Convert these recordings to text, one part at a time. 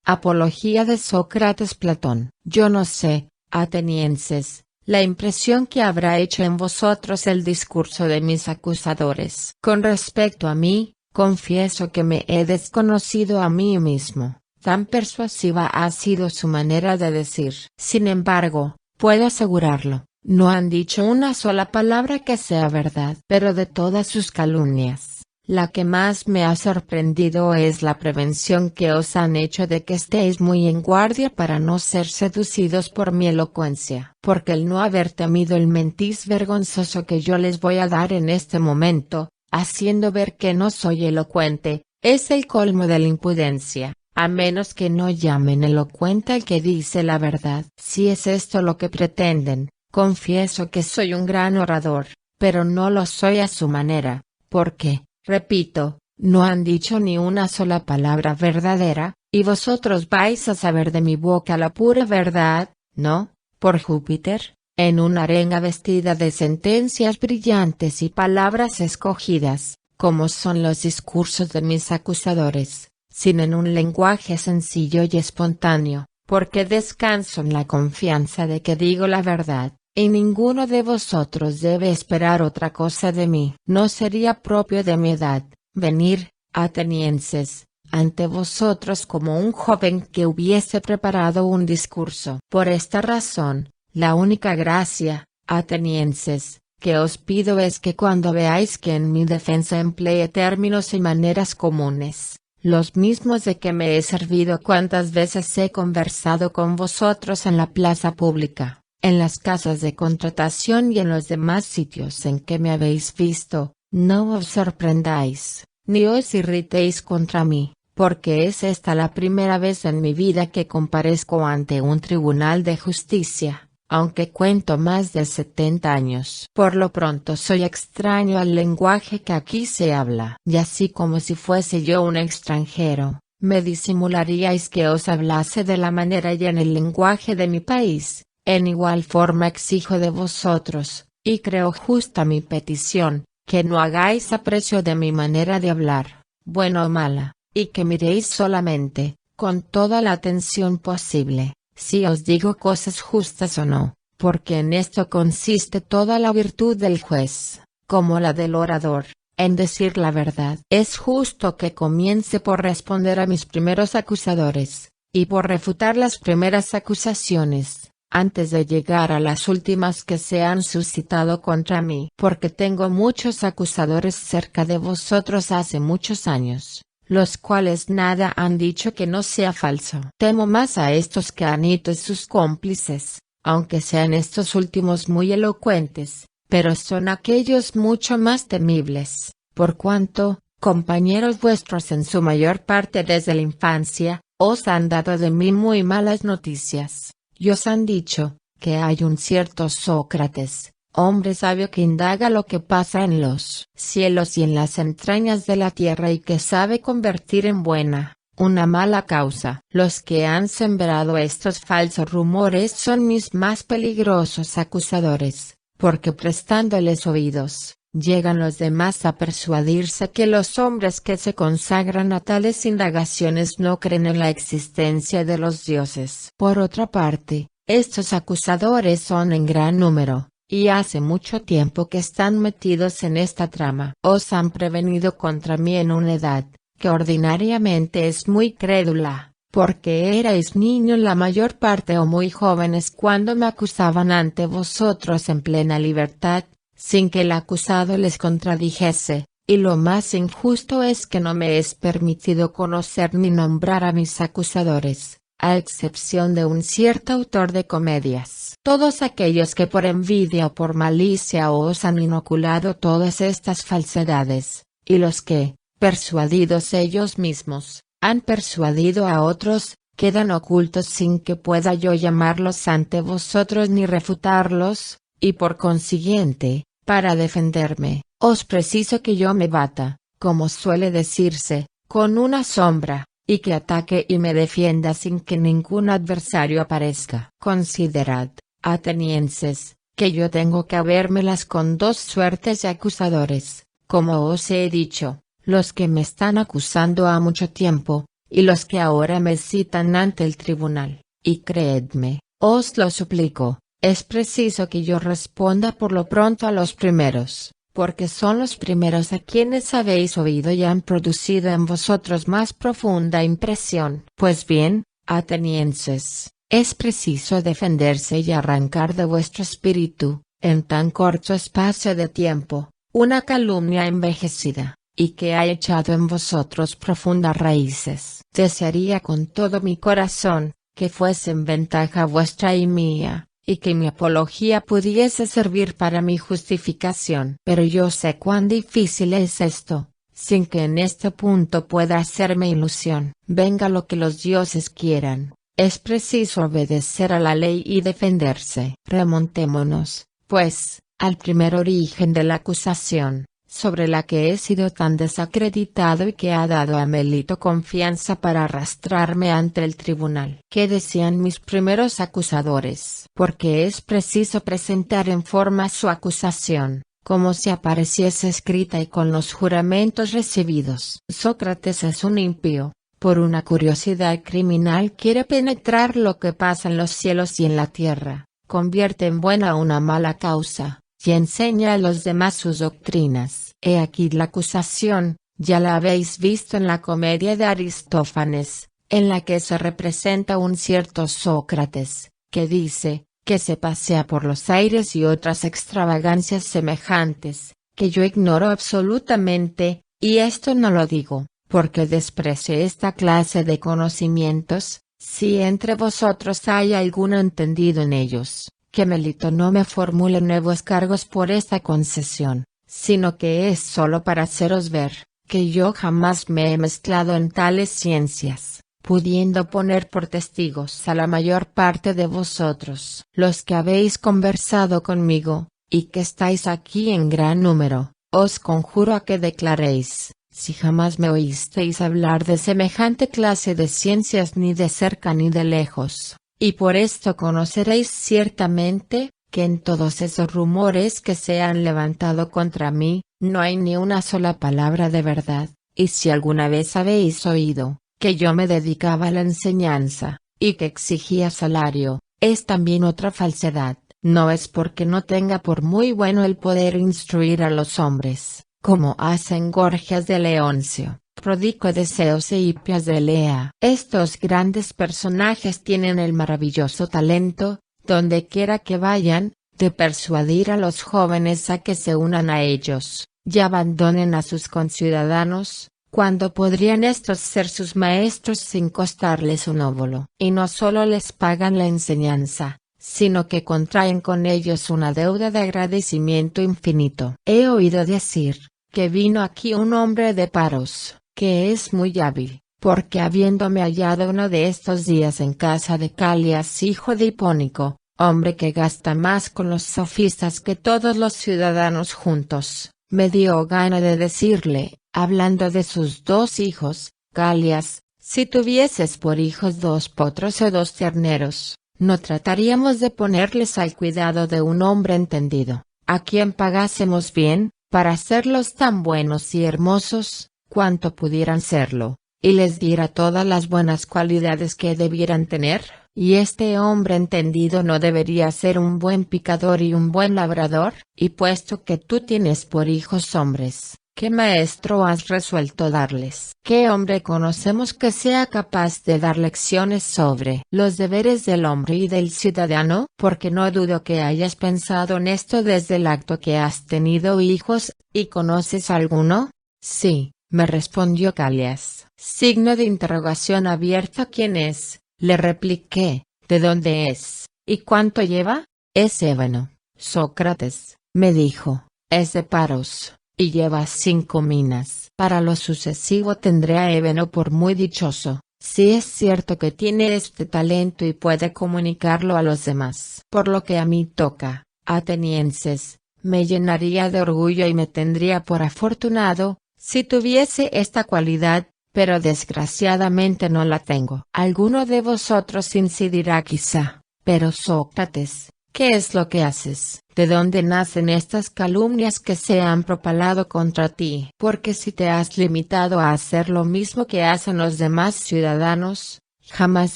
Apología de Sócrates Platón. Yo no sé, atenienses, la impresión que habrá hecho en vosotros el discurso de mis acusadores. Con respecto a mí, confieso que me he desconocido a mí mismo. Tan persuasiva ha sido su manera de decir. Sin embargo, puedo asegurarlo, no han dicho una sola palabra que sea verdad. Pero de todas sus calumnias, la que más me ha sorprendido es la prevención que os han hecho de que estéis muy en guardia para no ser seducidos por mi elocuencia. Porque el no haber temido el mentis vergonzoso que yo les voy a dar en este momento, haciendo ver que no soy elocuente, es el colmo de la impudencia. A menos que no llamen elocuente al que dice la verdad. Si es esto lo que pretenden, confieso que soy un gran orador, pero no lo soy a su manera, porque, repito, no han dicho ni una sola palabra verdadera, y vosotros vais a saber de mi boca la pura verdad, ¿no? Por Júpiter, en una arenga vestida de sentencias brillantes y palabras escogidas, como son los discursos de mis acusadores, sino en un lenguaje sencillo y espontáneo, porque descanso en la confianza de que digo la verdad, y ninguno de vosotros debe esperar otra cosa de mí. No sería propio de mi edad, venir, atenienses, ante vosotros como un joven que hubiese preparado un discurso. Por esta razón, la única gracia, atenienses, que os pido es que cuando veáis que en mi defensa emplee términos y maneras comunes, los mismos de que me he servido cuantas veces he conversado con vosotros en la plaza pública, en las casas de contratación y en los demás sitios en que me habéis visto, no os sorprendáis, ni os irritéis contra mí, porque es esta la primera vez en mi vida que comparezco ante un tribunal de justicia, aunque cuento más de 70 años. Por lo pronto soy extraño al lenguaje que aquí se habla. Y así como si fuese yo un extranjero, me disimularíais que os hablase de la manera y en el lenguaje de mi país. En igual forma exijo de vosotros, y creo justa mi petición, que no hagáis aprecio de mi manera de hablar, buena o mala, y que miréis solamente, con toda la atención posible, si os digo cosas justas o no, porque en esto consiste toda la virtud del juez, como la del orador, en decir la verdad. Es justo que comience por responder a mis primeros acusadores, y por refutar las primeras acusaciones, antes de llegar a las últimas que se han suscitado contra mí. Porque tengo muchos acusadores cerca de vosotros hace muchos años, los cuales nada han dicho que no sea falso. Temo más a estos que a Anito y sus cómplices, aunque sean estos últimos muy elocuentes, pero son aquellos mucho más temibles, por cuanto, compañeros vuestros en su mayor parte desde la infancia, os han dado de mí muy malas noticias, y os han dicho, que hay un cierto Sócrates, hombre sabio que indaga lo que pasa en los cielos y en las entrañas de la tierra y que sabe convertir en buena una mala causa. Los que han sembrado estos falsos rumores son mis más peligrosos acusadores, porque prestándoles oídos, llegan los demás a persuadirse que los hombres que se consagran a tales indagaciones no creen en la existencia de los dioses. Por otra parte, estos acusadores son en gran número, y hace mucho tiempo que están metidos en esta trama. Os han prevenido contra mí en una edad, que ordinariamente es muy crédula, porque erais niños la mayor parte o muy jóvenes cuando me acusaban ante vosotros en plena libertad, sin que el acusado les contradijese, y lo más injusto es que no me es permitido conocer ni nombrar a mis acusadores, a excepción de un cierto autor de comedias. Todos aquellos que por envidia o por malicia os han inoculado todas estas falsedades, y los que, persuadidos ellos mismos, han persuadido a otros, quedan ocultos sin que pueda yo llamarlos ante vosotros ni refutarlos, y por consiguiente, para defenderme, os preciso que yo me bata, como suele decirse, con una sombra, y que ataque y me defienda sin que ningún adversario aparezca. Considerad, atenienses, que yo tengo que habérmelas con dos suertes de acusadores, como os he dicho, los que me están acusando ha mucho tiempo, y los que ahora me citan ante el tribunal, y creedme, os lo suplico, es preciso que yo responda por lo pronto a los primeros, porque son los primeros a quienes habéis oído y han producido en vosotros más profunda impresión. Pues bien, atenienses, es preciso defenderse y arrancar de vuestro espíritu, en tan corto espacio de tiempo, una calumnia envejecida, y que ha echado en vosotros profundas raíces. Desearía con todo mi corazón, que fuese en ventaja vuestra y mía, y que mi apología pudiese servir para mi justificación. Pero yo sé cuán difícil es esto, sin que en este punto pueda hacerme ilusión. Venga lo que los dioses quieran, es preciso obedecer a la ley y defenderse. Remontémonos, pues, al primer origen de la acusación, sobre la que he sido tan desacreditado y que ha dado a Melito confianza para arrastrarme ante el tribunal. ¿Qué decían mis primeros acusadores? Porque es preciso presentar en forma su acusación, como si apareciese escrita y con los juramentos recibidos. Sócrates es un impío, por una curiosidad criminal quiere penetrar lo que pasa en los cielos y en la tierra, convierte en buena una mala causa, y enseña a los demás sus doctrinas. He aquí la acusación, ya la habéis visto en la comedia de Aristófanes, en la que se representa un cierto Sócrates, que dice, que se pasea por los aires y otras extravagancias semejantes, que yo ignoro absolutamente, y esto no lo digo, porque desprecio esta clase de conocimientos, si entre vosotros hay alguno entendido en ellos, que Melito no me formule nuevos cargos por esta concesión, sino que es solo para haceros ver, que yo jamás me he mezclado en tales ciencias, pudiendo poner por testigos a la mayor parte de vosotros, los que habéis conversado conmigo, y que estáis aquí en gran número. Os conjuro a que declaréis, si jamás me oísteis hablar de semejante clase de ciencias ni de cerca ni de lejos. Y por esto conoceréis ciertamente, que en todos esos rumores que se han levantado contra mí, no hay ni una sola palabra de verdad, y si alguna vez habéis oído, que yo me dedicaba a la enseñanza, y que exigía salario, es también otra falsedad, no es porque no tenga por muy bueno el poder instruir a los hombres, como hacen Gorgias de Leoncio, Prodico de Zeus e Hipias de Elea. Estos grandes personajes tienen el maravilloso talento, donde quiera que vayan, de persuadir a los jóvenes a que se unan a ellos, y abandonen a sus conciudadanos, cuando podrían estos ser sus maestros sin costarles un óbolo. Y no solo les pagan la enseñanza, sino que contraen con ellos una deuda de agradecimiento infinito. He oído decir, que vino aquí un hombre de Paros, que es muy hábil, porque habiéndome hallado uno de estos días en casa de Calias hijo de Hipónico, hombre que gasta más con los sofistas que todos los ciudadanos juntos, me dio gana de decirle, hablando de sus dos hijos, Calias, si tuvieses por hijos 2 potros o 2 terneros, no trataríamos de ponerles al cuidado de un hombre entendido, a quien pagásemos bien, para hacerlos tan buenos y hermosos, cuanto pudieran serlo, y les diera todas las buenas cualidades que debieran tener. ¿Y este hombre entendido no debería ser un buen picador y un buen labrador? Y puesto que tú tienes por hijos hombres, ¿qué maestro has resuelto darles? ¿Qué hombre conocemos que sea capaz de dar lecciones sobre los deberes del hombre y del ciudadano? Porque no dudo que hayas pensado en esto desde el acto que has tenido hijos, ¿y conoces alguno? Sí, me respondió Calias. Signo de interrogación abierta. ¿Quién es? Le repliqué, ¿de dónde es? ¿Y cuánto lleva? Es ébano. Sócrates, me dijo, es de Paros, y lleva 5 minas. Para lo sucesivo tendré a ébano por muy dichoso, si es cierto que tiene este talento y puede comunicarlo a los demás. Por lo que a mí toca, atenienses, me llenaría de orgullo y me tendría por afortunado, si tuviese esta cualidad, pero desgraciadamente no la tengo. Alguno de vosotros incidirá quizá, pero Sócrates, ¿qué es lo que haces? ¿De dónde nacen estas calumnias que se han propalado contra ti? Porque si te has limitado a hacer lo mismo que hacen los demás ciudadanos, jamás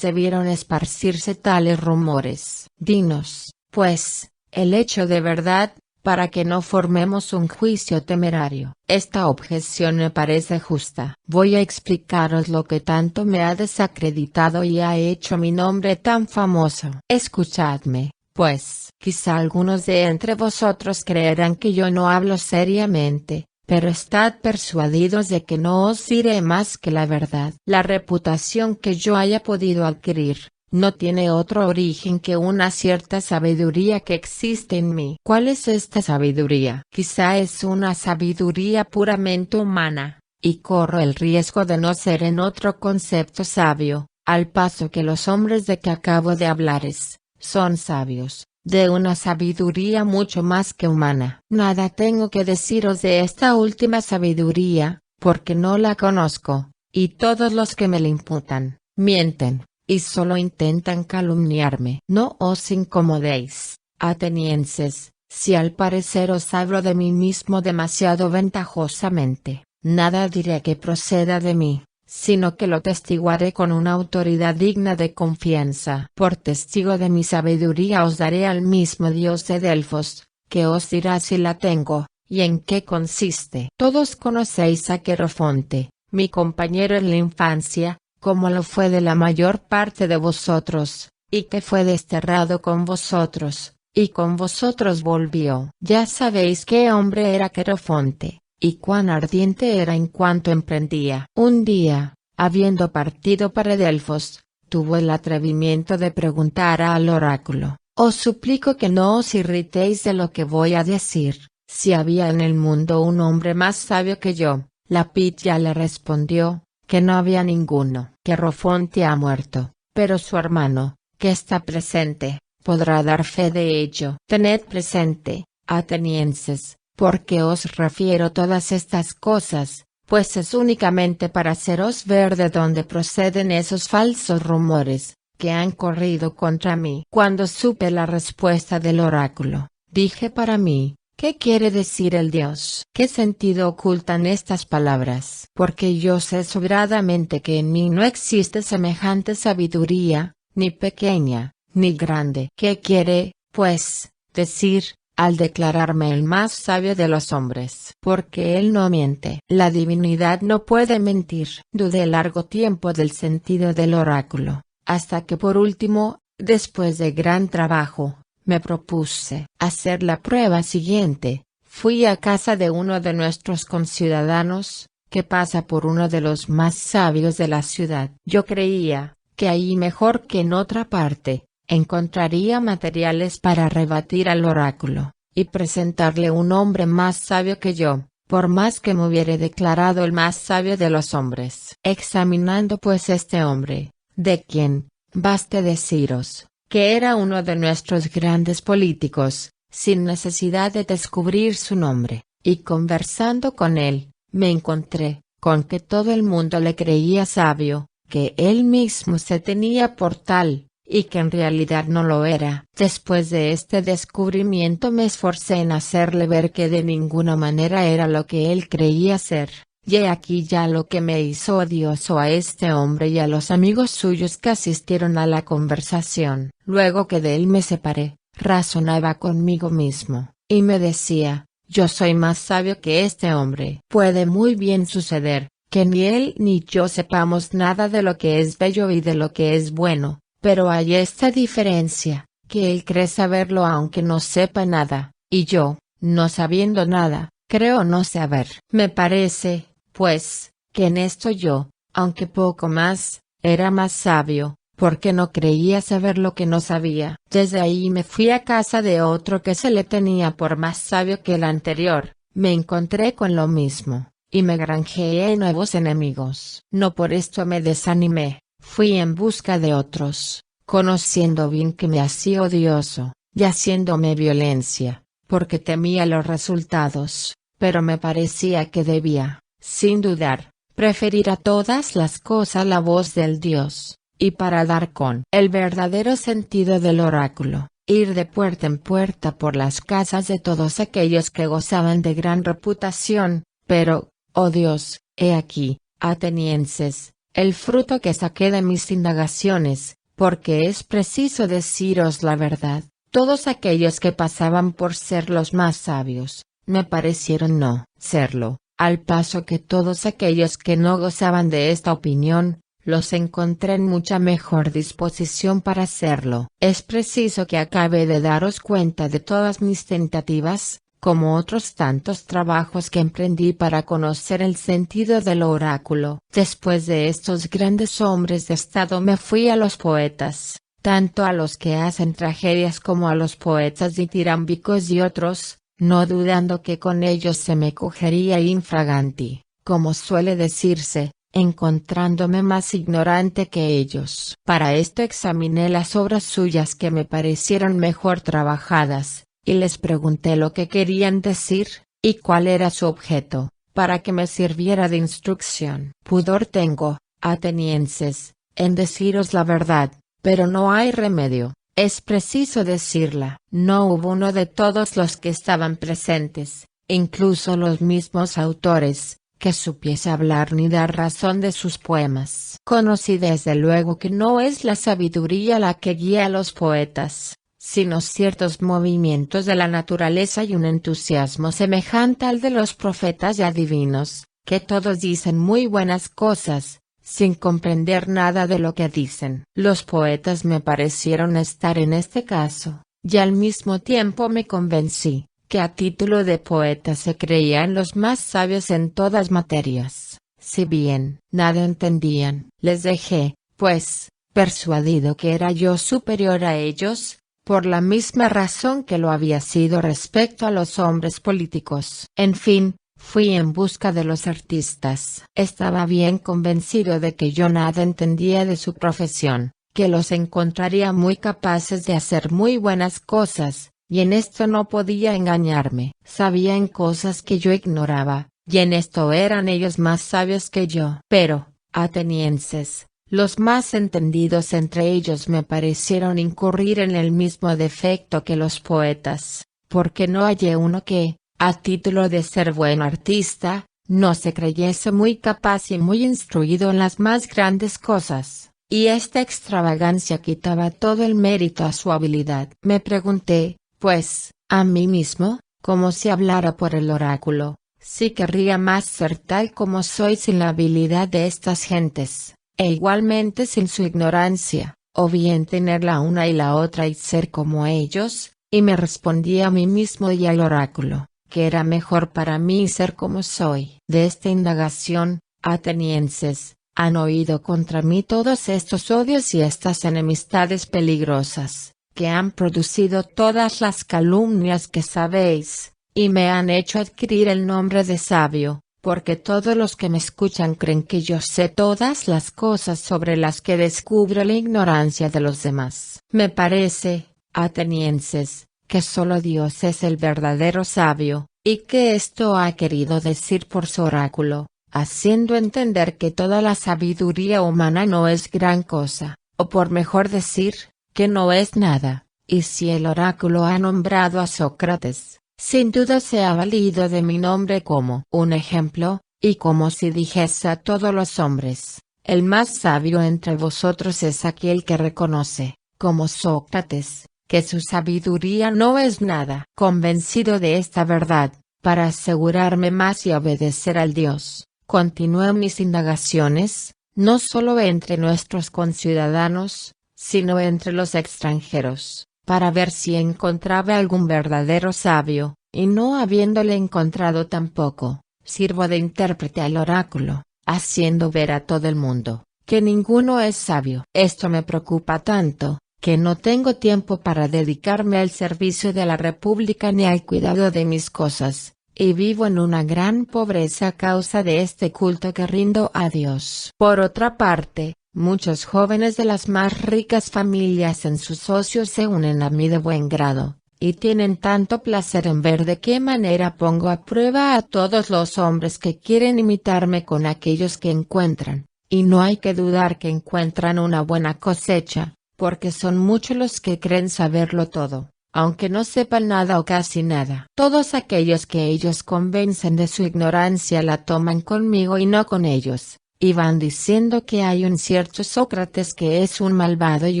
debieron esparcirse tales rumores. Dinos, pues, el hecho de verdad, para que no formemos un juicio temerario. Esta objeción me parece justa. Voy a explicaros lo que tanto me ha desacreditado y ha hecho mi nombre tan famoso. Escuchadme, pues. Quizá algunos de entre vosotros creerán que yo no hablo seriamente, pero estad persuadidos de que no os diré más que la verdad. La reputación que yo haya podido adquirir no tiene otro origen que una cierta sabiduría que existe en mí. ¿Cuál es esta sabiduría? Quizá es una sabiduría puramente humana, y corro el riesgo de no ser en otro concepto sabio, al paso que los hombres de que acabo de hablares, son sabios, de una sabiduría mucho más que humana. Nada tengo que deciros de esta última sabiduría, porque no la conozco, y todos los que me la imputan, mienten y solo intentan calumniarme. No os incomodéis, atenienses, si al parecer os hablo de mí mismo demasiado ventajosamente. Nada diré que proceda de mí, sino que lo testiguaré con una autoridad digna de confianza. Por testigo de mi sabiduría os daré al mismo Dios de Delfos, que os dirá si la tengo, y en qué consiste. Todos conocéis a Querofonte, mi compañero en la infancia, como lo fue de la mayor parte de vosotros, y que fue desterrado con vosotros, y con vosotros volvió. Ya sabéis qué hombre era Querofonte, y cuán ardiente era en cuanto emprendía. Un día, habiendo partido para Delfos, tuvo el atrevimiento de preguntar al oráculo: os suplico que no os irritéis de lo que voy a decir, si había en el mundo un hombre más sabio que yo. La Pitya le respondió que no había ninguno. Querofonte ha muerto, pero su hermano, que está presente, podrá dar fe de ello. Tened presente, atenienses, porque os refiero todas estas cosas, pues es únicamente para haceros ver de dónde proceden esos falsos rumores, que han corrido contra mí. Cuando supe la respuesta del oráculo, dije para mí: ¿qué quiere decir el Dios? ¿Qué sentido ocultan estas palabras? Porque yo sé sobradamente que en mí no existe semejante sabiduría, ni pequeña, ni grande. ¿Qué quiere, pues, decir, al declararme el más sabio de los hombres? Porque él no miente. La divinidad no puede mentir. Dudé largo tiempo del sentido del oráculo, hasta que por último, después de gran trabajo, me propuse hacer la prueba siguiente. Fui a casa de uno de nuestros conciudadanos, que pasa por uno de los más sabios de la ciudad. Yo creía que ahí mejor que en otra parte, encontraría materiales para rebatir al oráculo, y presentarle un hombre más sabio que yo, por más que me hubiere declarado el más sabio de los hombres. Examinando pues este hombre, de quien, baste deciros, que era uno de nuestros grandes políticos, sin necesidad de descubrir su nombre, y conversando con él, me encontré con que todo el mundo le creía sabio, que él mismo se tenía por tal, y que en realidad no lo era. Después de este descubrimiento me esforcé en hacerle ver que de ninguna manera era lo que él creía ser. Y he aquí ya lo que me hizo odioso a este hombre y a los amigos suyos que asistieron a la conversación. Luego que de él me separé, razonaba conmigo mismo, y me decía: yo soy más sabio que este hombre. Puede muy bien suceder, que ni él ni yo sepamos nada de lo que es bello y de lo que es bueno, pero hay esta diferencia, que él cree saberlo aunque no sepa nada, y yo, no sabiendo nada, creo no saber. Me parece, pues, que en esto yo, aunque poco más, era más sabio, porque no creía saber lo que no sabía. Desde ahí me fui a casa de otro que se le tenía por más sabio que el anterior, me encontré con lo mismo, y me granjeé nuevos enemigos. No por esto me desanimé, fui en busca de otros, conociendo bien que me hacía odioso, y haciéndome violencia, porque temía los resultados, pero me parecía que debía, sin dudar, preferir a todas las cosas la voz del Dios, y para dar con el verdadero sentido del oráculo, ir de puerta en puerta por las casas de todos aquellos que gozaban de gran reputación, pero, oh Dios, he aquí, atenienses, el fruto que saqué de mis indagaciones, porque es preciso deciros la verdad. Todos aquellos que pasaban por ser los más sabios, me parecieron no serlo, al paso que todos aquellos que no gozaban de esta opinión, los encontré en mucha mejor disposición para hacerlo. Es preciso que acabe de daros cuenta de todas mis tentativas, como otros tantos trabajos que emprendí para conocer el sentido del oráculo. Después de estos grandes hombres de estado me fui a los poetas, tanto a los que hacen tragedias como a los poetas ditirambicos y otros, no dudando que con ellos se me cogería infraganti, como suele decirse, encontrándome más ignorante que ellos. Para esto examiné las obras suyas que me parecieron mejor trabajadas, y les pregunté lo que querían decir, y cuál era su objeto, para que me sirviera de instrucción. Pudor tengo, atenienses, en deciros la verdad, pero no hay remedio, es preciso decirla. No hubo uno de todos los que estaban presentes, incluso los mismos autores, que supiese hablar ni dar razón de sus poemas. Conocí desde luego que no es la sabiduría la que guía a los poetas, sino ciertos movimientos de la naturaleza y un entusiasmo semejante al de los profetas y adivinos, que todos dicen muy buenas cosas, sin comprender nada de lo que dicen. Los poetas me parecieron estar en este caso, y al mismo tiempo me convencí, que a título de poetas se creían los más sabios en todas materias. Si bien nada entendían, les dejé, pues, persuadido que era yo superior a ellos, por la misma razón que lo había sido respecto a los hombres políticos. En fin, fui en busca de los artistas. Estaba bien convencido de que yo nada entendía de su profesión, que los encontraría muy capaces de hacer muy buenas cosas, y en esto no podía engañarme. Sabía en cosas que yo ignoraba, y en esto eran ellos más sabios que yo. Pero, atenienses, los más entendidos entre ellos me parecieron incurrir en el mismo defecto que los poetas, porque no hallé uno que, a título de ser buen artista, no se creyese muy capaz y muy instruido en las más grandes cosas, y esta extravagancia quitaba todo el mérito a su habilidad. Me pregunté, pues, a mí mismo, como si hablara por el oráculo, si querría más ser tal como soy sin la habilidad de estas gentes, e igualmente sin su ignorancia, o bien tener la una y la otra y ser como ellos, y me respondí a mí mismo y al oráculo, que era mejor para mí ser como soy. De esta indagación, atenienses, han oído contra mí todos estos odios y estas enemistades peligrosas, que han producido todas las calumnias que sabéis, y me han hecho adquirir el nombre de sabio, porque todos los que me escuchan creen que yo sé todas las cosas sobre las que descubro la ignorancia de los demás. Me parece, atenienses, que solo Dios es el verdadero sabio, y que esto ha querido decir por su oráculo, haciendo entender que toda la sabiduría humana no es gran cosa, o por mejor decir, que no es nada. Y si el oráculo ha nombrado a Sócrates, sin duda se ha valido de mi nombre como un ejemplo, y como si dijese a todos los hombres, el más sabio entre vosotros es aquel que reconoce, como Sócrates, que su sabiduría no es nada. Convencido de esta verdad, para asegurarme más y obedecer al Dios, continué mis indagaciones, no solo entre nuestros conciudadanos, sino entre los extranjeros, para ver si encontraba algún verdadero sabio, y no habiéndole encontrado tampoco, sirvo de intérprete al oráculo, haciendo ver a todo el mundo, que ninguno es sabio. Esto me preocupa tanto, que no tengo tiempo para dedicarme al servicio de la República ni al cuidado de mis cosas, y vivo en una gran pobreza a causa de este culto que rindo a Dios. Por otra parte, muchos jóvenes de las más ricas familias en sus ocios se unen a mí de buen grado, y tienen tanto placer en ver de qué manera pongo a prueba a todos los hombres que quieren imitarme con aquellos que encuentran, y no hay que dudar que encuentran una buena cosecha, porque son muchos los que creen saberlo todo, aunque no sepan nada o casi nada. Todos aquellos que ellos convencen de su ignorancia la toman conmigo y no con ellos, y van diciendo que hay un cierto Sócrates que es un malvado y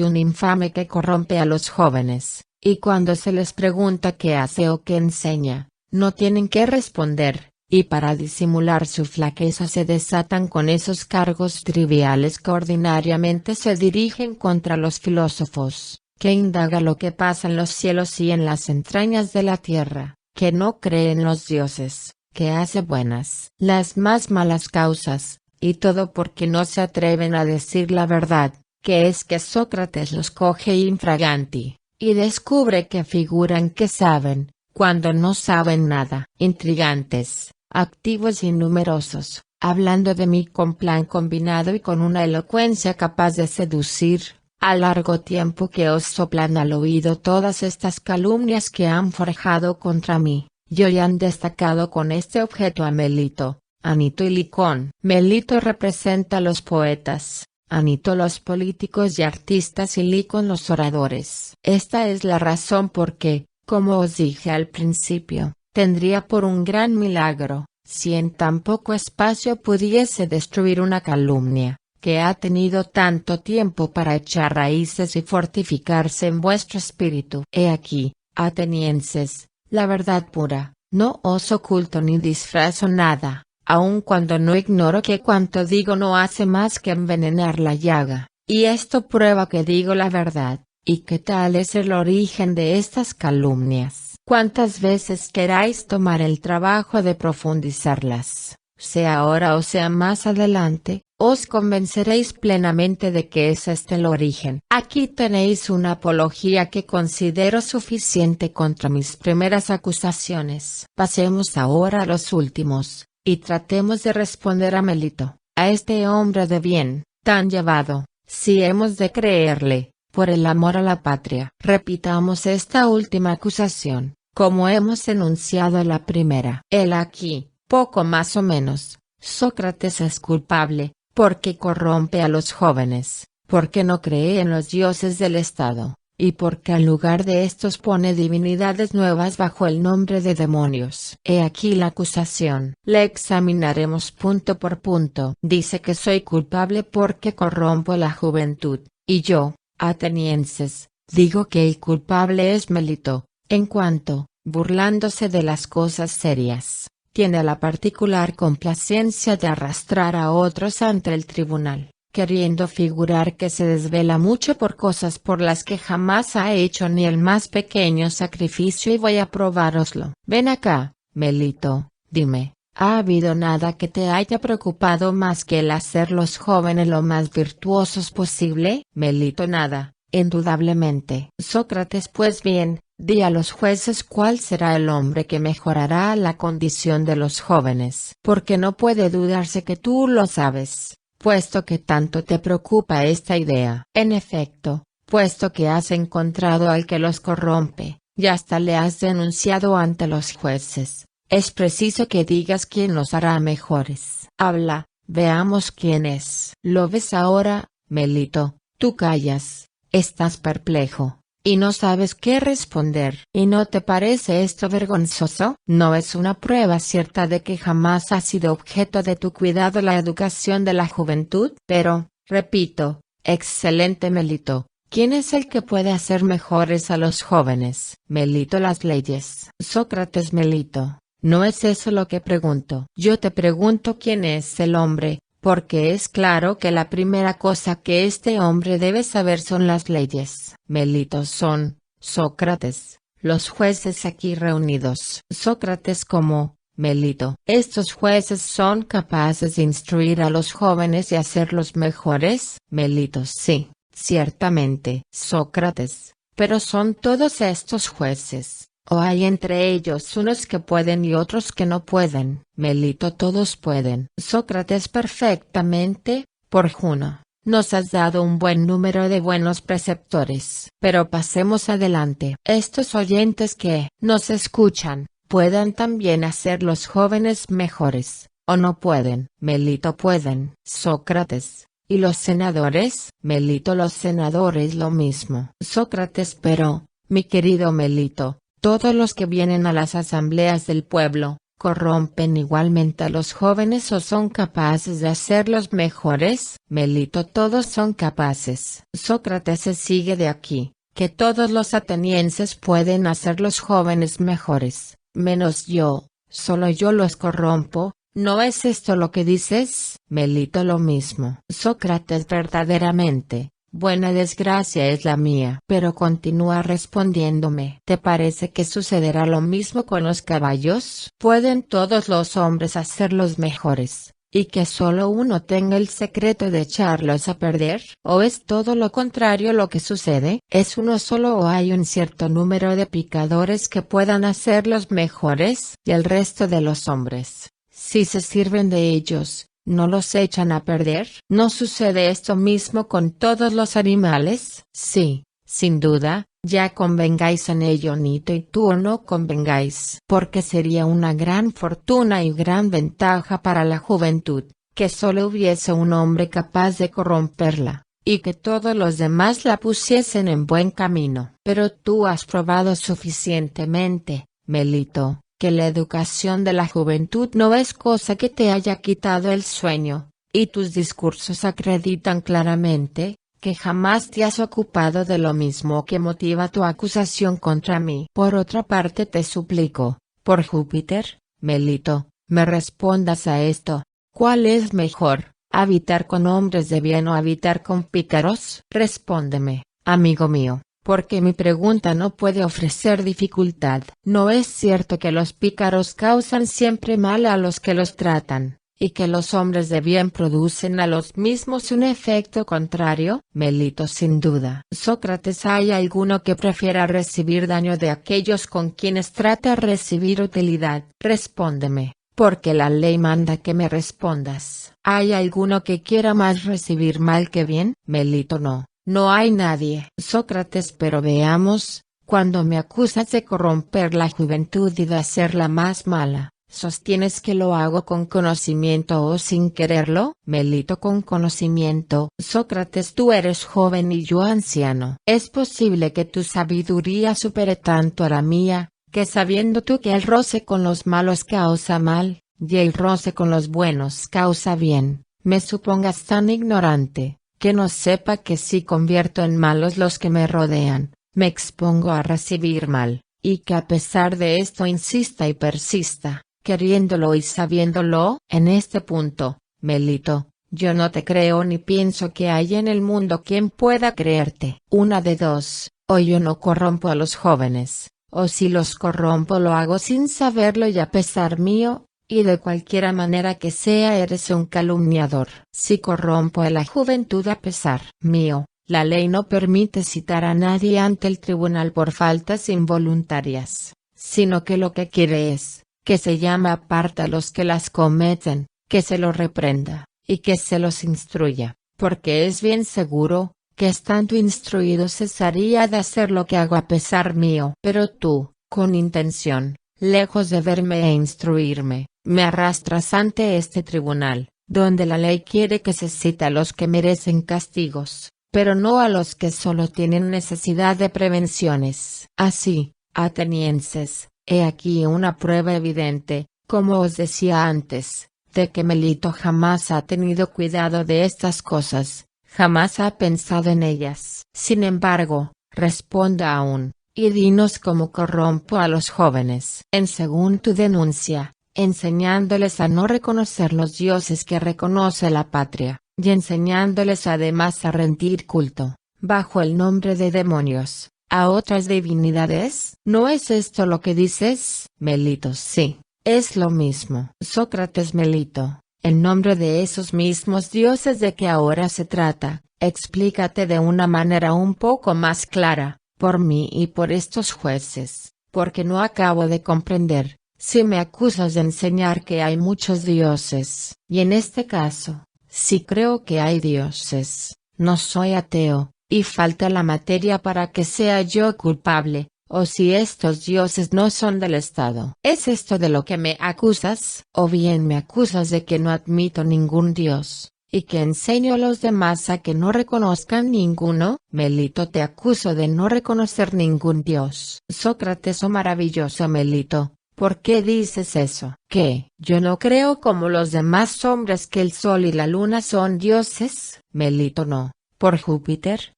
un infame que corrompe a los jóvenes, y cuando se les pregunta qué hace o qué enseña, no tienen que responder, y para disimular su flaqueza se desatan con esos cargos triviales que ordinariamente se dirigen contra los filósofos, que indaga lo que pasa en los cielos y en las entrañas de la tierra, que no cree en los dioses, que hace buenas, las más malas causas, y todo porque no se atreven a decir la verdad, que es que Sócrates los coge infraganti, y descubre que figuran que saben, cuando no saben nada. Intrigantes, activos y numerosos, hablando de mí con plan combinado y con una elocuencia capaz de seducir, a largo tiempo que os soplan al oído todas estas calumnias que han forjado contra mí, y hoy han destacado con este objeto a Melito, Anito y Licón. Melito representa a los poetas, Anito los políticos y artistas y Licón los oradores. Esta es la razón por qué, como os dije al principio, tendría por un gran milagro, si en tan poco espacio pudiese destruir una calumnia, que ha tenido tanto tiempo para echar raíces y fortificarse en vuestro espíritu. He aquí, atenienses, la verdad pura, no os oculto ni disfrazo nada, aun cuando no ignoro que cuanto digo no hace más que envenenar la llaga, y esto prueba que digo la verdad, y que tal es el origen de estas calumnias. Cuantas veces queráis tomar el trabajo de profundizarlas, sea ahora o sea más adelante, os convenceréis plenamente de que es este el origen. Aquí tenéis una apología que considero suficiente contra mis primeras acusaciones. Pasemos ahora a los últimos, y tratemos de responder a Melito, a este hombre de bien, tan llevado, si hemos de creerle, por el amor a la patria. Repitamos esta última acusación, como hemos enunciado la primera. Él aquí, poco más o menos, Sócrates es culpable, porque corrompe a los jóvenes, porque no cree en los dioses del Estado, y porque en lugar de estos pone divinidades nuevas bajo el nombre de demonios. He aquí la acusación. La examinaremos punto por punto. Dice que soy culpable porque corrompo la juventud, y yo, atenienses, digo que el culpable es Melito, en cuanto, burlándose de las cosas serias, tiene la particular complacencia de arrastrar a otros ante el tribunal, queriendo figurar que se desvela mucho por cosas por las que jamás ha hecho ni el más pequeño sacrificio. Y voy a probároslo. Ven acá, Melito, dime, ¿ha habido nada que te haya preocupado más que el hacer los jóvenes lo más virtuosos posible? Melito: nada, indudablemente. Sócrates: pues bien, di a los jueces cuál será el hombre que mejorará la condición de los jóvenes. Porque no puede dudarse que tú lo sabes, puesto que tanto te preocupa esta idea. En efecto, puesto que has encontrado al que los corrompe, y hasta le has denunciado ante los jueces, es preciso que digas quién los hará mejores. Habla, veamos quién es. ¿Lo ves ahora, Melito? Tú callas, estás perplejo, y no sabes qué responder. ¿Y no te parece esto vergonzoso? ¿No es una prueba cierta de que jamás ha sido objeto de tu cuidado la educación de la juventud? Pero, repito, excelente Melito, ¿quién es el que puede hacer mejores a los jóvenes? Melito: las leyes. Sócrates: Melito, no es eso lo que pregunto. Yo te pregunto quién es el hombre, porque es claro que la primera cosa que este hombre debe saber son las leyes. Melito: son, Sócrates, los jueces aquí reunidos. Sócrates: ¿cómo, Melito? ¿Estos jueces son capaces de instruir a los jóvenes y hacerlos mejores? Melito: sí, ciertamente. Sócrates: pero ¿son todos estos jueces, o hay entre ellos unos que pueden y otros que no pueden? Melito: todos pueden. Sócrates: perfectamente, por Juno, nos has dado un buen número de buenos preceptores. Pero pasemos adelante. Estos oyentes que nos escuchan, ¿pueden también hacer los jóvenes mejores, o no pueden? Melito: pueden. Sócrates: ¿Y los senadores? Melito, los senadores lo mismo. Sócrates, pero, mi querido Melito, todos los que vienen a las asambleas del pueblo, ¿corrompen igualmente a los jóvenes o son capaces de hacerlos mejores? Melito, todos son capaces. Sócrates, se sigue de aquí, que todos los atenienses pueden hacer los jóvenes mejores, menos yo, solo yo los corrompo. ¿No es esto lo que dices? Melito, lo mismo. Sócrates, verdaderamente, buena desgracia es la mía. Pero continúa respondiéndome. ¿Te parece que sucederá lo mismo con los caballos? ¿Pueden todos los hombres hacerlos mejores, y que solo uno tenga el secreto de echarlos a perder? ¿O es todo lo contrario lo que sucede? ¿Es uno solo o hay un cierto número de picadores que puedan hacerlos mejores, y el resto de los hombres, si se sirven de ellos, no los echan a perder? ¿No sucede esto mismo con todos los animales? Sí, sin duda, ya convengáis en ello Nito y tú o no convengáis. Porque sería una gran fortuna y gran ventaja para la juventud, que solo hubiese un hombre capaz de corromperla, y que todos los demás la pusiesen en buen camino. Pero tú has probado suficientemente, Melito, que la educación de la juventud no es cosa que te haya quitado el sueño, y tus discursos acreditan claramente, que jamás te has ocupado de lo mismo que motiva tu acusación contra mí. Por otra parte te suplico, por Júpiter, Melito, me respondas a esto. ¿Cuál es mejor, habitar con hombres de bien o habitar con pícaros? Respóndeme, amigo mío, porque mi pregunta no puede ofrecer dificultad. ¿No es cierto que los pícaros causan siempre mal a los que los tratan, y que los hombres de bien producen a los mismos un efecto contrario? Melito, sin duda. Sócrates, ¿hay alguno que prefiera recibir daño de aquellos con quienes trata recibir utilidad? Respóndeme, porque la ley manda que me respondas. ¿Hay alguno que quiera más recibir mal que bien? Melito, no. No hay nadie. Sócrates, pero veamos, cuando me acusas de corromper la juventud y de hacerla más mala, ¿sostienes que lo hago con conocimiento o sin quererlo? Melito, con conocimiento. Sócrates, tú eres joven y yo anciano. ¿Es posible que tu sabiduría supere tanto a la mía, que sabiendo tú que el roce con los malos causa mal, y el roce con los buenos causa bien, me supongas tan ignorante, que no sepa que si convierto en malos los que me rodean, me expongo a recibir mal, y que a pesar de esto insista y persista, queriéndolo y sabiéndolo? En este punto, Melito, yo no te creo ni pienso que haya en el mundo quien pueda creerte. Una de dos, o yo no corrompo a los jóvenes, o si los corrompo lo hago sin saberlo y a pesar mío, y de cualquiera manera que sea eres un calumniador. Si corrompo a la juventud a pesar mío, la ley no permite citar a nadie ante el tribunal por faltas involuntarias, sino que lo que quiere es, que se llame aparte a los que las cometen, que se los reprenda, y que se los instruya, porque es bien seguro, que estando instruido cesaría de hacer lo que hago a pesar mío. Pero tú, con intención, lejos de verme e instruirme, me arrastras ante este tribunal, donde la ley quiere que se cite a los que merecen castigos, pero no a los que solo tienen necesidad de prevenciones. Así, atenienses, he aquí una prueba evidente, como os decía antes, de que Melito jamás ha tenido cuidado de estas cosas, jamás ha pensado en ellas. Sin embargo, responda aún, y dinos cómo corrompo a los jóvenes. Según tu denuncia, enseñándoles a no reconocer los dioses que reconoce la patria, y enseñándoles además a rendir culto, bajo el nombre de demonios, a otras divinidades. ¿No es esto lo que dices? Melito, sí, es lo mismo. Sócrates, Melito, en nombre de esos mismos dioses de que ahora se trata, explícate de una manera un poco más clara, por mí y por estos jueces, porque no acabo de comprender. Si me acusas de enseñar que hay muchos dioses, y en este caso, si creo que hay dioses, no soy ateo, y falta la materia para que sea yo culpable, o si estos dioses no son del Estado. ¿Es esto de lo que me acusas? ¿O bien me acusas de que no admito ningún dios, y que enseño a los demás a que no reconozcan ninguno. Melito, te acuso de no reconocer ningún dios. Sócrates, oh maravilloso Melito, ¿por qué dices eso? ¿Qué? ¿Yo no creo como los demás hombres que el sol y la luna son dioses? Melito, no. Por Júpiter,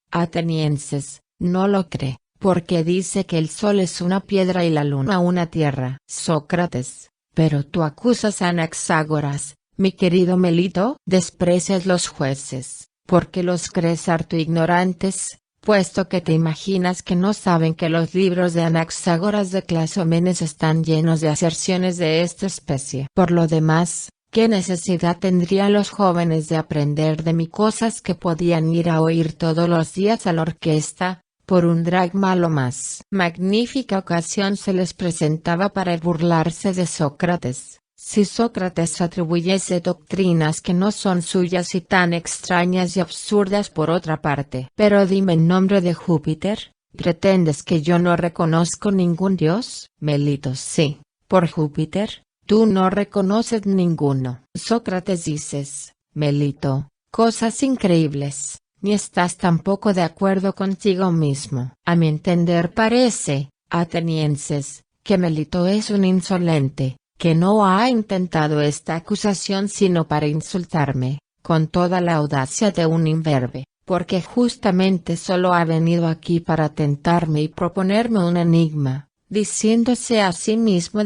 atenienses, no lo cree, porque dice que el sol es una piedra y la luna una tierra. Sócrates, pero tú acusas a Anaxágoras, mi querido Melito. Desprecias los jueces, porque los crees harto ignorantes, puesto que te imaginas que no saben que los libros de Anaxágoras de Clazómenes están llenos de aserciones de esta especie. Por lo demás, ¿qué necesidad tendrían los jóvenes de aprender de mí cosas que podían ir a oír todos los días a la orquesta? Por un dracma lo más. Magnífica ocasión se les presentaba para burlarse de Sócrates. Si Sócrates atribuyese doctrinas que no son suyas y tan extrañas y absurdas por otra parte. Pero dime, en nombre de Júpiter, ¿pretendes que yo no reconozco ningún dios? Melito, sí. Por Júpiter, tú no reconoces ninguno. Sócrates, dices, Melito, cosas increíbles, ni estás tampoco de acuerdo contigo mismo. A mi entender parece, atenienses, que Melito es un insolente, que no ha intentado esta acusación sino para insultarme, con toda la audacia de un imberbe, porque justamente solo ha venido aquí para tentarme y proponerme un enigma, diciéndose a sí mismo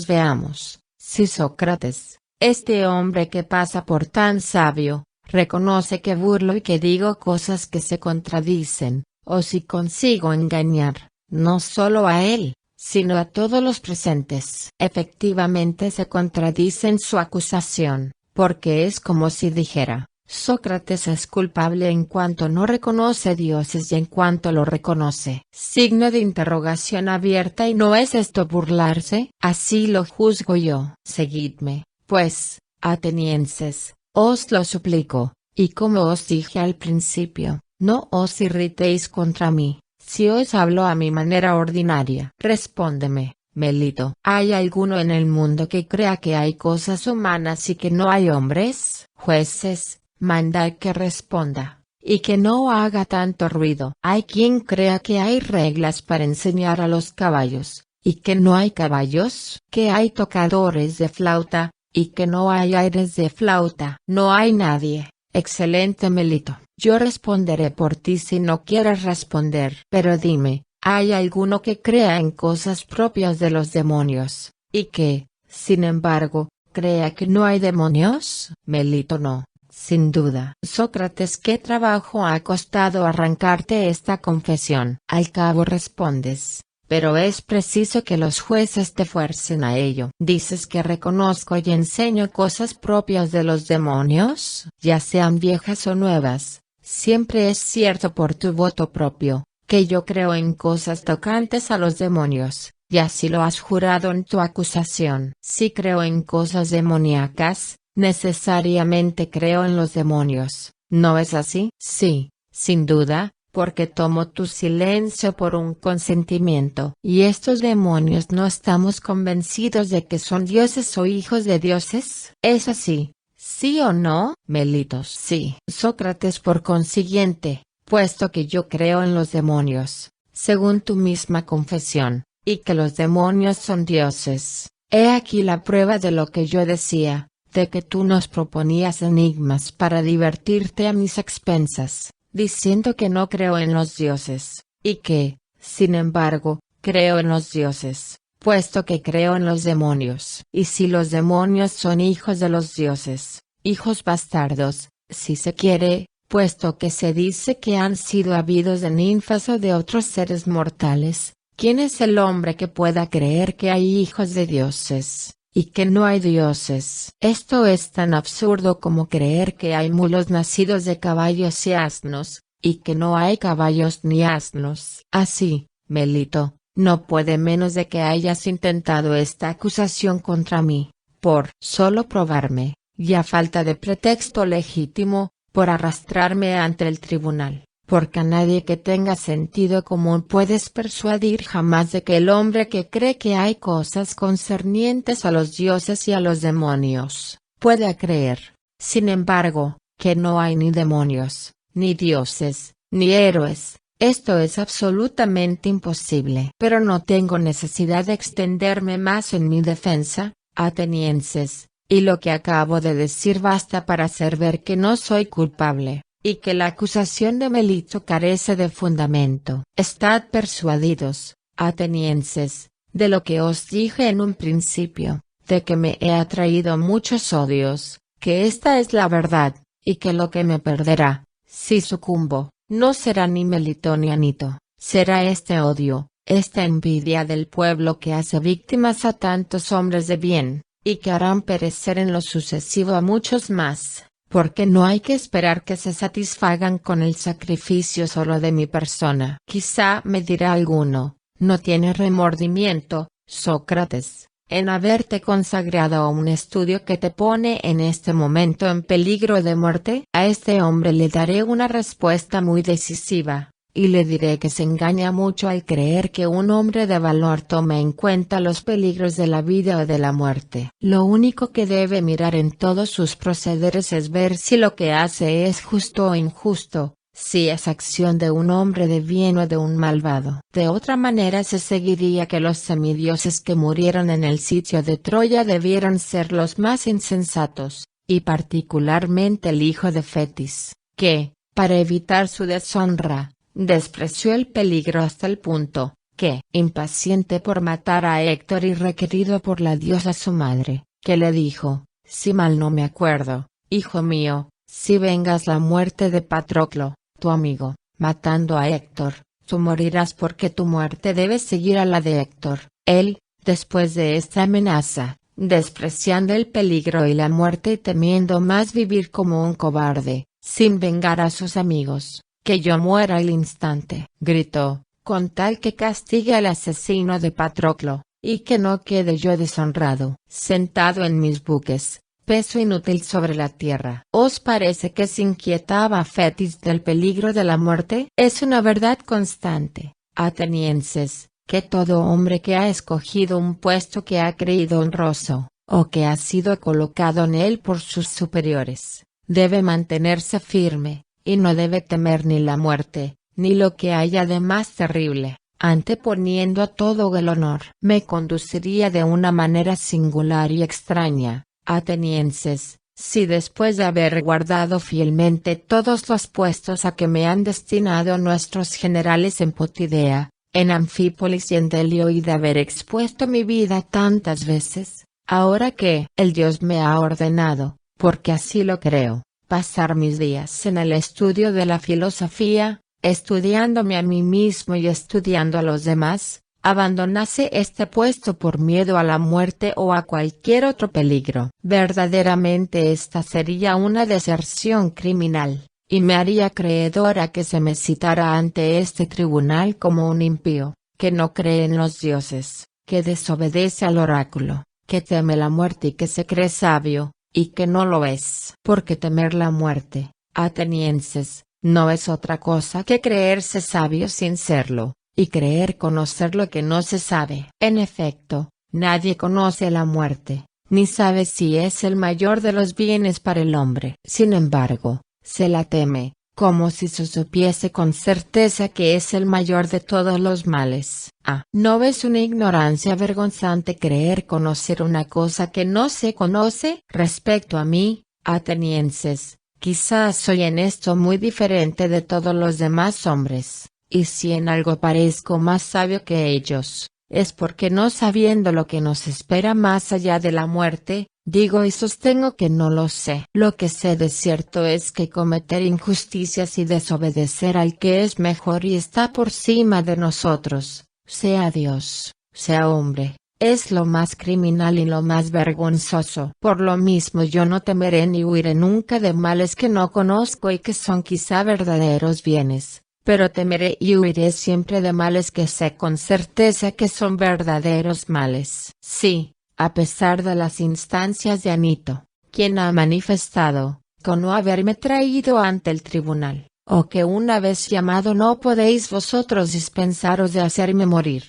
veamos, si Sócrates, este hombre que pasa por tan sabio, reconoce que burlo y que digo cosas que se contradicen, o si consigo engañar, no solo a él, sino a todos los presentes. Efectivamente se contradice en su acusación, porque es como si dijera, Sócrates es culpable en cuanto no reconoce dioses y en cuanto lo reconoce. Signo de interrogación abierta. ¿Y no es esto burlarse? Así lo juzgo yo. Seguidme, pues, atenienses, os lo suplico, y como os dije al principio, no os irritéis contra mí. Si os hablo a mi manera ordinaria. Respóndeme, Melito. ¿Hay alguno en el mundo que crea que hay cosas humanas y que no hay hombres? Jueces, mandad que responda, y que no haga tanto ruido. ¿Hay quien crea que hay reglas para enseñar a los caballos, y que no hay caballos? ¿Que hay tocadores de flauta, y que no hay aires de flauta? No hay nadie. Excelente Melito. Yo responderé por ti si no quieres responder. Pero dime, ¿hay alguno que crea en cosas propias de los demonios, y que, sin embargo, crea que no hay demonios? Melito, no, sin duda. Sócrates, ¿qué trabajo ha costado arrancarte esta confesión? Al cabo respondes, pero es preciso que los jueces te fuercen a ello. Dices que reconozco y enseño cosas propias de los demonios, ya sean viejas o nuevas. Siempre es cierto por tu voto propio, que yo creo en cosas tocantes a los demonios, y así lo has jurado en tu acusación. Si creo en cosas demoníacas, necesariamente creo en los demonios, ¿no es así? Sí, sin duda, porque tomo tu silencio por un consentimiento. ¿Y estos demonios no estamos convencidos de que son dioses o hijos de dioses? ¿Es así? ¿Sí o no? Melito, sí. Sócrates, por consiguiente, puesto que yo creo en los demonios, según tu misma confesión, y que los demonios son dioses, he aquí la prueba de lo que yo decía, de que tú nos proponías enigmas para divertirte a mis expensas, diciendo que no creo en los dioses, y que, sin embargo, creo en los dioses, puesto que creo en los demonios. Y si los demonios son hijos de los dioses, hijos bastardos, si se quiere, puesto que se dice que han sido habidos de ninfas o de otros seres mortales, ¿quién es el hombre que pueda creer que hay hijos de dioses, y que no hay dioses? Esto es tan absurdo como creer que hay mulos nacidos de caballos y asnos, y que no hay caballos ni asnos. Así, Melito, no puede menos de que hayas intentado esta acusación contra mí, por solo probarme, y a falta de pretexto legítimo, por arrastrarme ante el tribunal, porque a nadie que tenga sentido común puedes persuadir jamás de que el hombre que cree que hay cosas concernientes a los dioses y a los demonios, pueda creer, sin embargo, que no hay ni demonios, ni dioses, ni héroes. Esto es absolutamente imposible. Pero no tengo necesidad de extenderme más en mi defensa, atenienses, y lo que acabo de decir basta para hacer ver que no soy culpable, y que la acusación de Melito carece de fundamento. Estad persuadidos, atenienses, de lo que os dije en un principio, de que me he atraído muchos odios, que esta es la verdad, y que lo que me perderá, si sucumbo, no será ni Melito ni Anito, será este odio, esta envidia del pueblo que hace víctimas a tantos hombres de bien, y que harán perecer en lo sucesivo a muchos más, porque no hay que esperar que se satisfagan con el sacrificio solo de mi persona. Quizá me dirá alguno, ¿no tienes remordimiento, Sócrates, en haberte consagrado a un estudio que te pone en este momento en peligro de muerte? A este hombre le daré una respuesta muy decisiva, y le diré que se engaña mucho al creer que un hombre de valor tome en cuenta los peligros de la vida o de la muerte. Lo único que debe mirar en todos sus procederes es ver si lo que hace es justo o injusto, si es acción de un hombre de bien o de un malvado. De otra manera se seguiría que los semidioses que murieron en el sitio de Troya debieran ser los más insensatos, y particularmente el hijo de Fetis, que, para evitar su deshonra, despreció el peligro hasta el punto, que, impaciente por matar a Héctor y requerido por la diosa su madre, que le dijo, si mal no me acuerdo, hijo mío, si vengas la muerte de Patroclo, tu amigo, matando a Héctor, tú morirás porque tu muerte debe seguir a la de Héctor. Él, después de esta amenaza, despreciando el peligro y la muerte y temiendo más vivir como un cobarde, sin vengar a sus amigos, que yo muera al instante, gritó, con tal que castigue al asesino de Patroclo, y que no quede yo deshonrado, sentado en mis buques, peso inútil sobre la tierra. ¿Os parece que se inquietaba Fetis del peligro de la muerte? Es una verdad constante, atenienses, que todo hombre que ha escogido un puesto que ha creído honroso, o que ha sido colocado en él por sus superiores, debe mantenerse firme, y no debe temer ni la muerte, ni lo que haya de más terrible, anteponiendo a todo el honor. Me conduciría de una manera singular y extraña, atenienses, si después de haber guardado fielmente todos los puestos a que me han destinado nuestros generales en Potidea, en Anfípolis y en Delio, y de haber expuesto mi vida tantas veces, ahora que el Dios me ha ordenado, porque así lo creo, pasar mis días en el estudio de la filosofía, estudiándome a mí mismo y estudiando a los demás, abandonase este puesto por miedo a la muerte o a cualquier otro peligro. Verdaderamente esta sería una deserción criminal, y me haría acreedora que se me citara ante este tribunal como un impío, que no cree en los dioses, que desobedece al oráculo, que teme la muerte y que se cree sabio, y que no lo es. Porque temer la muerte, atenienses, no es otra cosa que creerse sabio sin serlo, y creer conocer lo que no se sabe. En efecto, nadie conoce la muerte, ni sabe si es el mayor de los bienes para el hombre. Sin embargo, se la teme, como si se supiese con certeza que es el mayor de todos los males. ¿No es una ignorancia vergonzante creer conocer una cosa que no se conoce? Respecto a mí, atenienses, quizás soy en esto muy diferente de todos los demás hombres, y si en algo parezco más sabio que ellos, es porque no sabiendo lo que nos espera más allá de la muerte, digo y sostengo que no lo sé. Lo que sé de cierto es que cometer injusticias y desobedecer al que es mejor y está por cima de nosotros, sea Dios, sea hombre, es lo más criminal y lo más vergonzoso. Por lo mismo yo no temeré ni huiré nunca de males que no conozco y que son quizá verdaderos bienes, pero temeré y huiré siempre de males que sé con certeza que son verdaderos males. Sí, a pesar de las instancias de Anito, quien ha manifestado, con no haberme traído ante el tribunal, o que una vez llamado no podéis vosotros dispensaros de hacerme morir,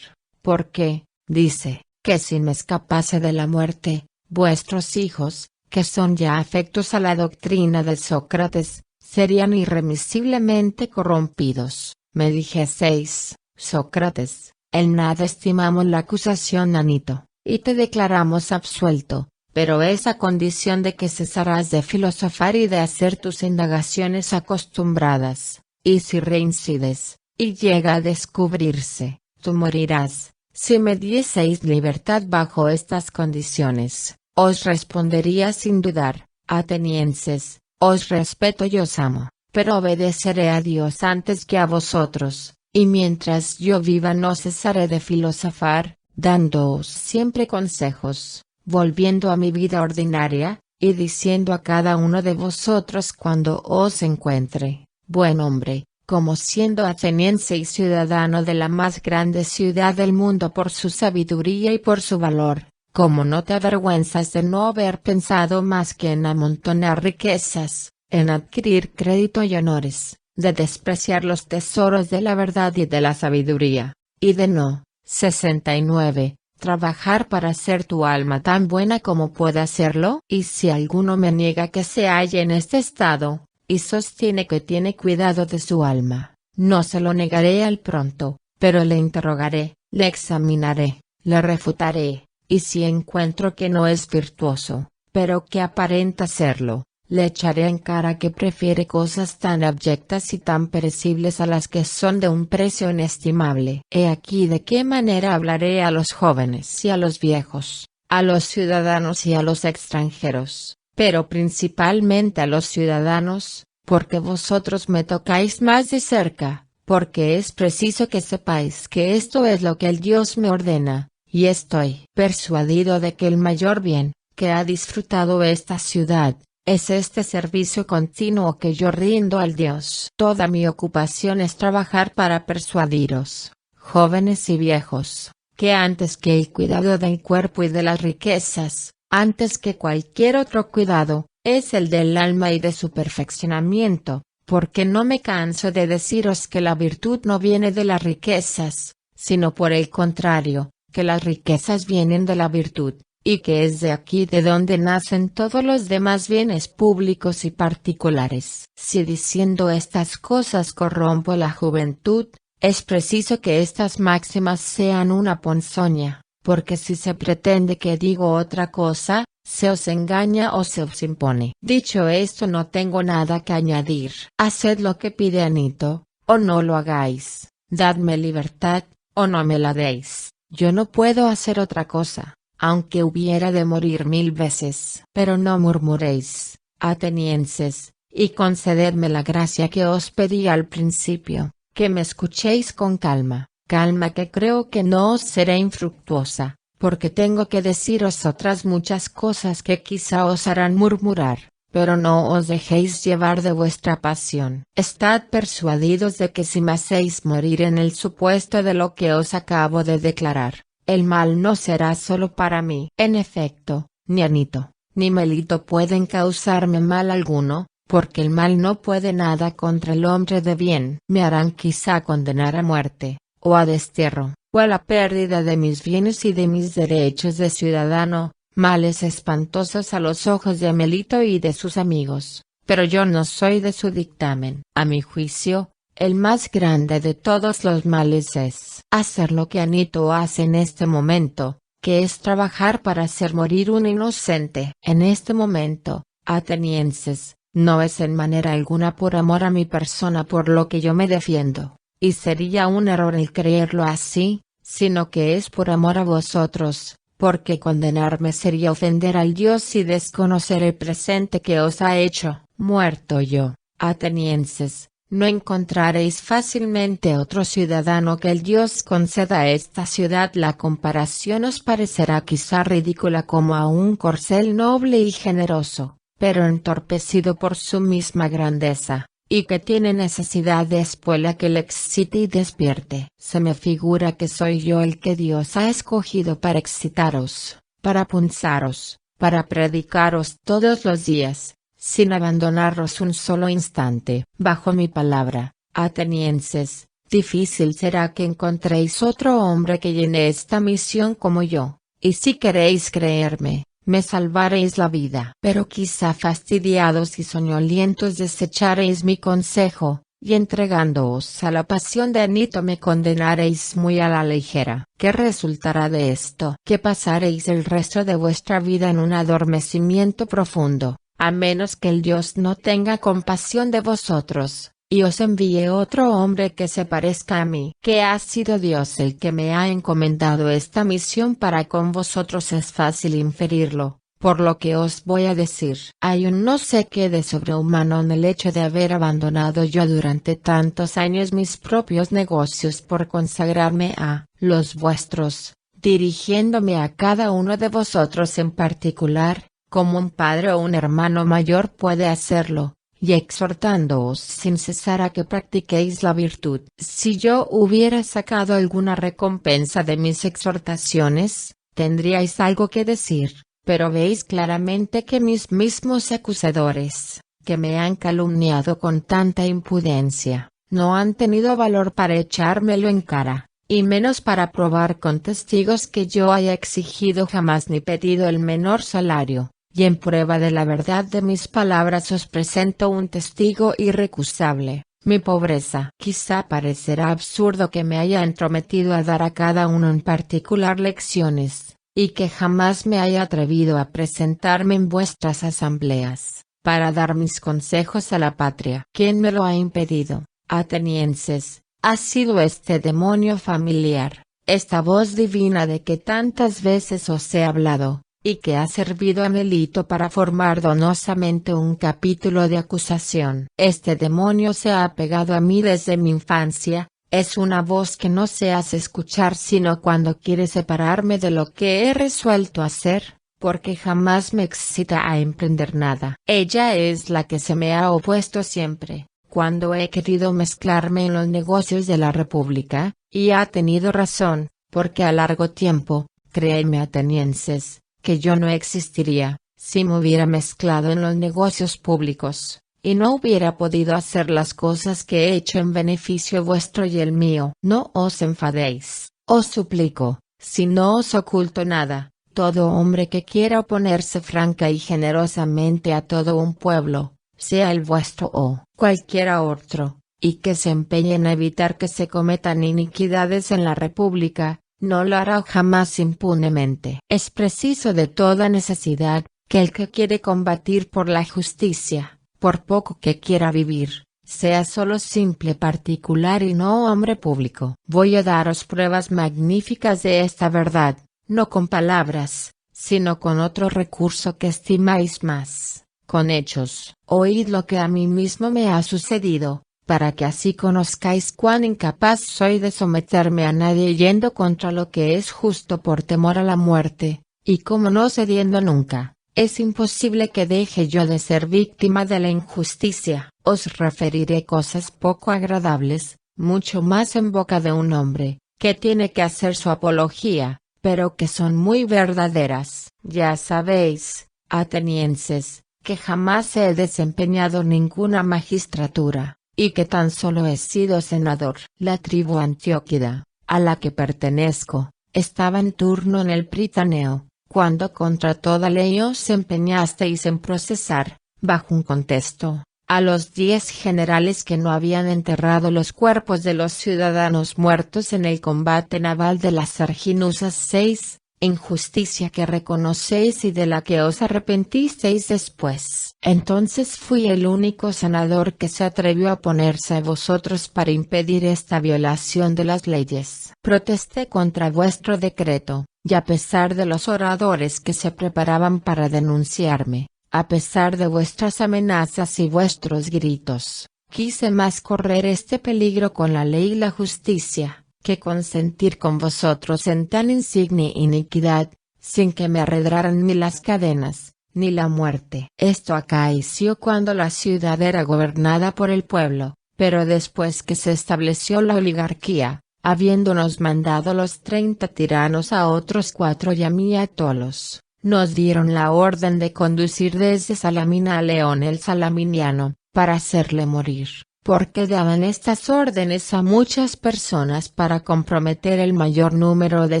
porque, dice, que si me escapase de la muerte, vuestros hijos, que son ya afectos a la doctrina de Sócrates, serían irremisiblemente corrompidos. Me dijisteis, Sócrates, en nada estimamos la acusación, Anito, y te declaramos absuelto, pero es a condición de que cesarás de filosofar y de hacer tus indagaciones acostumbradas, y si reincides, y llega a descubrirse, tú morirás. Si me dieseis libertad bajo estas condiciones, os respondería sin dudar, atenienses, os respeto y os amo, pero obedeceré a Dios antes que a vosotros, y mientras yo viva no cesaré de filosofar, dándoos siempre consejos, volviendo a mi vida ordinaria, y diciendo a cada uno de vosotros cuando os encuentre, buen hombre, como siendo ateniense y ciudadano de la más grande ciudad del mundo por su sabiduría y por su valor, como no te avergüenzas de no haber pensado más que en amontonar riquezas, en adquirir crédito y honores, de despreciar los tesoros de la verdad y de la sabiduría, y de no, 69, trabajar para hacer tu alma tan buena como pueda serlo. Y si alguno me niega que se halle en este estado, y sostiene que tiene cuidado de su alma, no se lo negaré al pronto, pero le interrogaré, le examinaré, le refutaré, y si encuentro que no es virtuoso, pero que aparenta serlo, le echaré en cara que prefiere cosas tan abyectas y tan perecibles a las que son de un precio inestimable. He aquí de qué manera hablaré a los jóvenes y a los viejos, a los ciudadanos y a los extranjeros, pero principalmente a los ciudadanos, porque vosotros me tocáis más de cerca, porque es preciso que sepáis que esto es lo que el Dios me ordena, y estoy persuadido de que el mayor bien, que ha disfrutado esta ciudad, es este servicio continuo que yo rindo al Dios. Toda mi ocupación es trabajar para persuadiros, jóvenes y viejos, que antes que el cuidado del cuerpo y de las riquezas, antes que cualquier otro cuidado, es el del alma y de su perfeccionamiento, porque no me canso de deciros que la virtud no viene de las riquezas, sino por el contrario, que las riquezas vienen de la virtud, y que es de aquí de donde nacen todos los demás bienes públicos y particulares. Si diciendo estas cosas corrompo la juventud, es preciso que estas máximas sean una ponzoña, porque si se pretende que digo otra cosa, se os engaña o se os impone. Dicho esto, no tengo nada que añadir. Haced lo que pide Anito, o no lo hagáis, dadme libertad, o no me la deis. Yo no puedo hacer otra cosa, aunque hubiera de morir 1000 veces. Pero no murmuréis, atenienses, y concededme la gracia que os pedí al principio, que me escuchéis con calma, calma que creo que no os será infructuosa, porque tengo que deciros otras muchas cosas que quizá os harán murmurar, pero no os dejéis llevar de vuestra pasión. Estad persuadidos de que si me hacéis morir en el supuesto de lo que os acabo de declarar, el mal no será solo para mí. En efecto, ni Anito, ni Melito pueden causarme mal alguno, porque el mal no puede nada contra el hombre de bien. Me harán quizá condenar a muerte, o a destierro, o a la pérdida de mis bienes y de mis derechos de ciudadano, males espantosos a los ojos de Melito y de sus amigos, pero yo no soy de su dictamen. A mi juicio, el más grande de todos los males es hacer lo que Anito hace en este momento, que es trabajar para hacer morir un inocente. En este momento, atenienses, no es en manera alguna por amor a mi persona por lo que yo me defiendo, y sería un error el creerlo así, sino que es por amor a vosotros, porque condenarme sería ofender al Dios y desconocer el presente que os ha hecho. Muerto yo, atenienses, no encontraréis fácilmente otro ciudadano que el Dios conceda a esta ciudad. La comparación os parecerá quizá ridícula como a un corcel noble y generoso, pero entorpecido por su misma grandeza, y que tiene necesidad de espuela que le excite y despierte. Se me figura que soy yo el que Dios ha escogido para excitaros, para punzaros, para predicaros todos los días, sin abandonaros un solo instante. Bajo mi palabra, atenienses, difícil será que encontréis otro hombre que llene esta misión como yo, y si queréis creerme, me salvaréis la vida. Pero quizá fastidiados y soñolientos desecharéis mi consejo, y entregándoos a la pasión de Anito me condenaréis muy a la ligera. ¿Qué resultará de esto? Que pasaréis el resto de vuestra vida en un adormecimiento profundo, a menos que el Dios no tenga compasión de vosotros, y os envíe otro hombre que se parezca a mí. Que ha sido Dios el que me ha encomendado esta misión para con vosotros es fácil inferirlo. Por lo que os voy a decir, hay un no sé qué de sobrehumano en el hecho de haber abandonado yo durante tantos años mis propios negocios por consagrarme a los vuestros, dirigiéndome a cada uno de vosotros en particular, como un padre o un hermano mayor puede hacerlo, y exhortándoos sin cesar a que practiquéis la virtud. Si yo hubiera sacado alguna recompensa de mis exhortaciones, tendríais algo que decir. Pero veis claramente que mis mismos acusadores, que me han calumniado con tanta impudencia, no han tenido valor para echármelo en cara, y menos para probar con testigos que yo haya exigido jamás ni pedido el menor salario, y en prueba de la verdad de mis palabras os presento un testigo irrecusable, mi pobreza. Quizá parecerá absurdo que me haya entrometido a dar a cada uno en particular lecciones, y que jamás me haya atrevido a presentarme en vuestras asambleas, para dar mis consejos a la patria. ¿Quién me lo ha impedido, atenienses? Ha sido este demonio familiar, esta voz divina de que tantas veces os he hablado, y que ha servido a Melito para formar donosamente un capítulo de acusación. Este demonio se ha apegado a mí desde mi infancia. Es una voz que no se hace escuchar sino cuando quiere separarme de lo que he resuelto hacer, porque jamás me excita a emprender nada. Ella es la que se me ha opuesto siempre, cuando he querido mezclarme en los negocios de la República, y ha tenido razón, porque a largo tiempo, créanme atenienses, que yo no existiría, si me hubiera mezclado en los negocios públicos, y no hubiera podido hacer las cosas que he hecho en beneficio vuestro y el mío. No os enfadéis, os suplico, si no os oculto nada. Todo hombre que quiera oponerse franca y generosamente a todo un pueblo, sea el vuestro o cualquiera otro, y que se empeñe en evitar que se cometan iniquidades en la República, no lo hará jamás impunemente. Es preciso de toda necesidad, que el que quiere combatir por la justicia, por poco que quiera vivir, sea solo simple particular y no hombre público. Voy a daros pruebas magníficas de esta verdad, no con palabras, sino con otro recurso que estimáis más, con hechos. Oíd lo que a mí mismo me ha sucedido, para que así conozcáis cuán incapaz soy de someterme a nadie yendo contra lo que es justo por temor a la muerte, y como no cediendo nunca, es imposible que deje yo de ser víctima de la injusticia. Os referiré cosas poco agradables, mucho más en boca de un hombre, que tiene que hacer su apología, pero que son muy verdaderas. Ya sabéis, atenienses, que jamás he desempeñado ninguna magistratura, y que tan solo he sido senador. La tribu Antioquida, a la que pertenezco, estaba en turno en el Pritaneo, cuando contra toda ley os empeñasteis en procesar, bajo un contesto, a los 10 generales que no habían enterrado los cuerpos de los ciudadanos muertos en el combate naval de las Arginusas 6, injusticia que reconocéis y de la que os arrepentisteis después. Entonces fui el único senador que se atrevió a ponerse a vosotros para impedir esta violación de las leyes. Protesté contra vuestro decreto, y a pesar de los oradores que se preparaban para denunciarme, a pesar de vuestras amenazas y vuestros gritos, quise más correr este peligro con la ley y la justicia, que consentir con vosotros en tan insigne iniquidad, sin que me arredraran ni las cadenas, ni la muerte. Esto acaeció cuando la ciudad era gobernada por el pueblo, pero después que se estableció la oligarquía, habiéndonos mandado los 30 tiranos a otros 4 y a mí a Tolos, nos dieron la orden de conducir desde Salamina a León el Salaminiano, para hacerle morir, porque daban estas órdenes a muchas personas para comprometer el mayor número de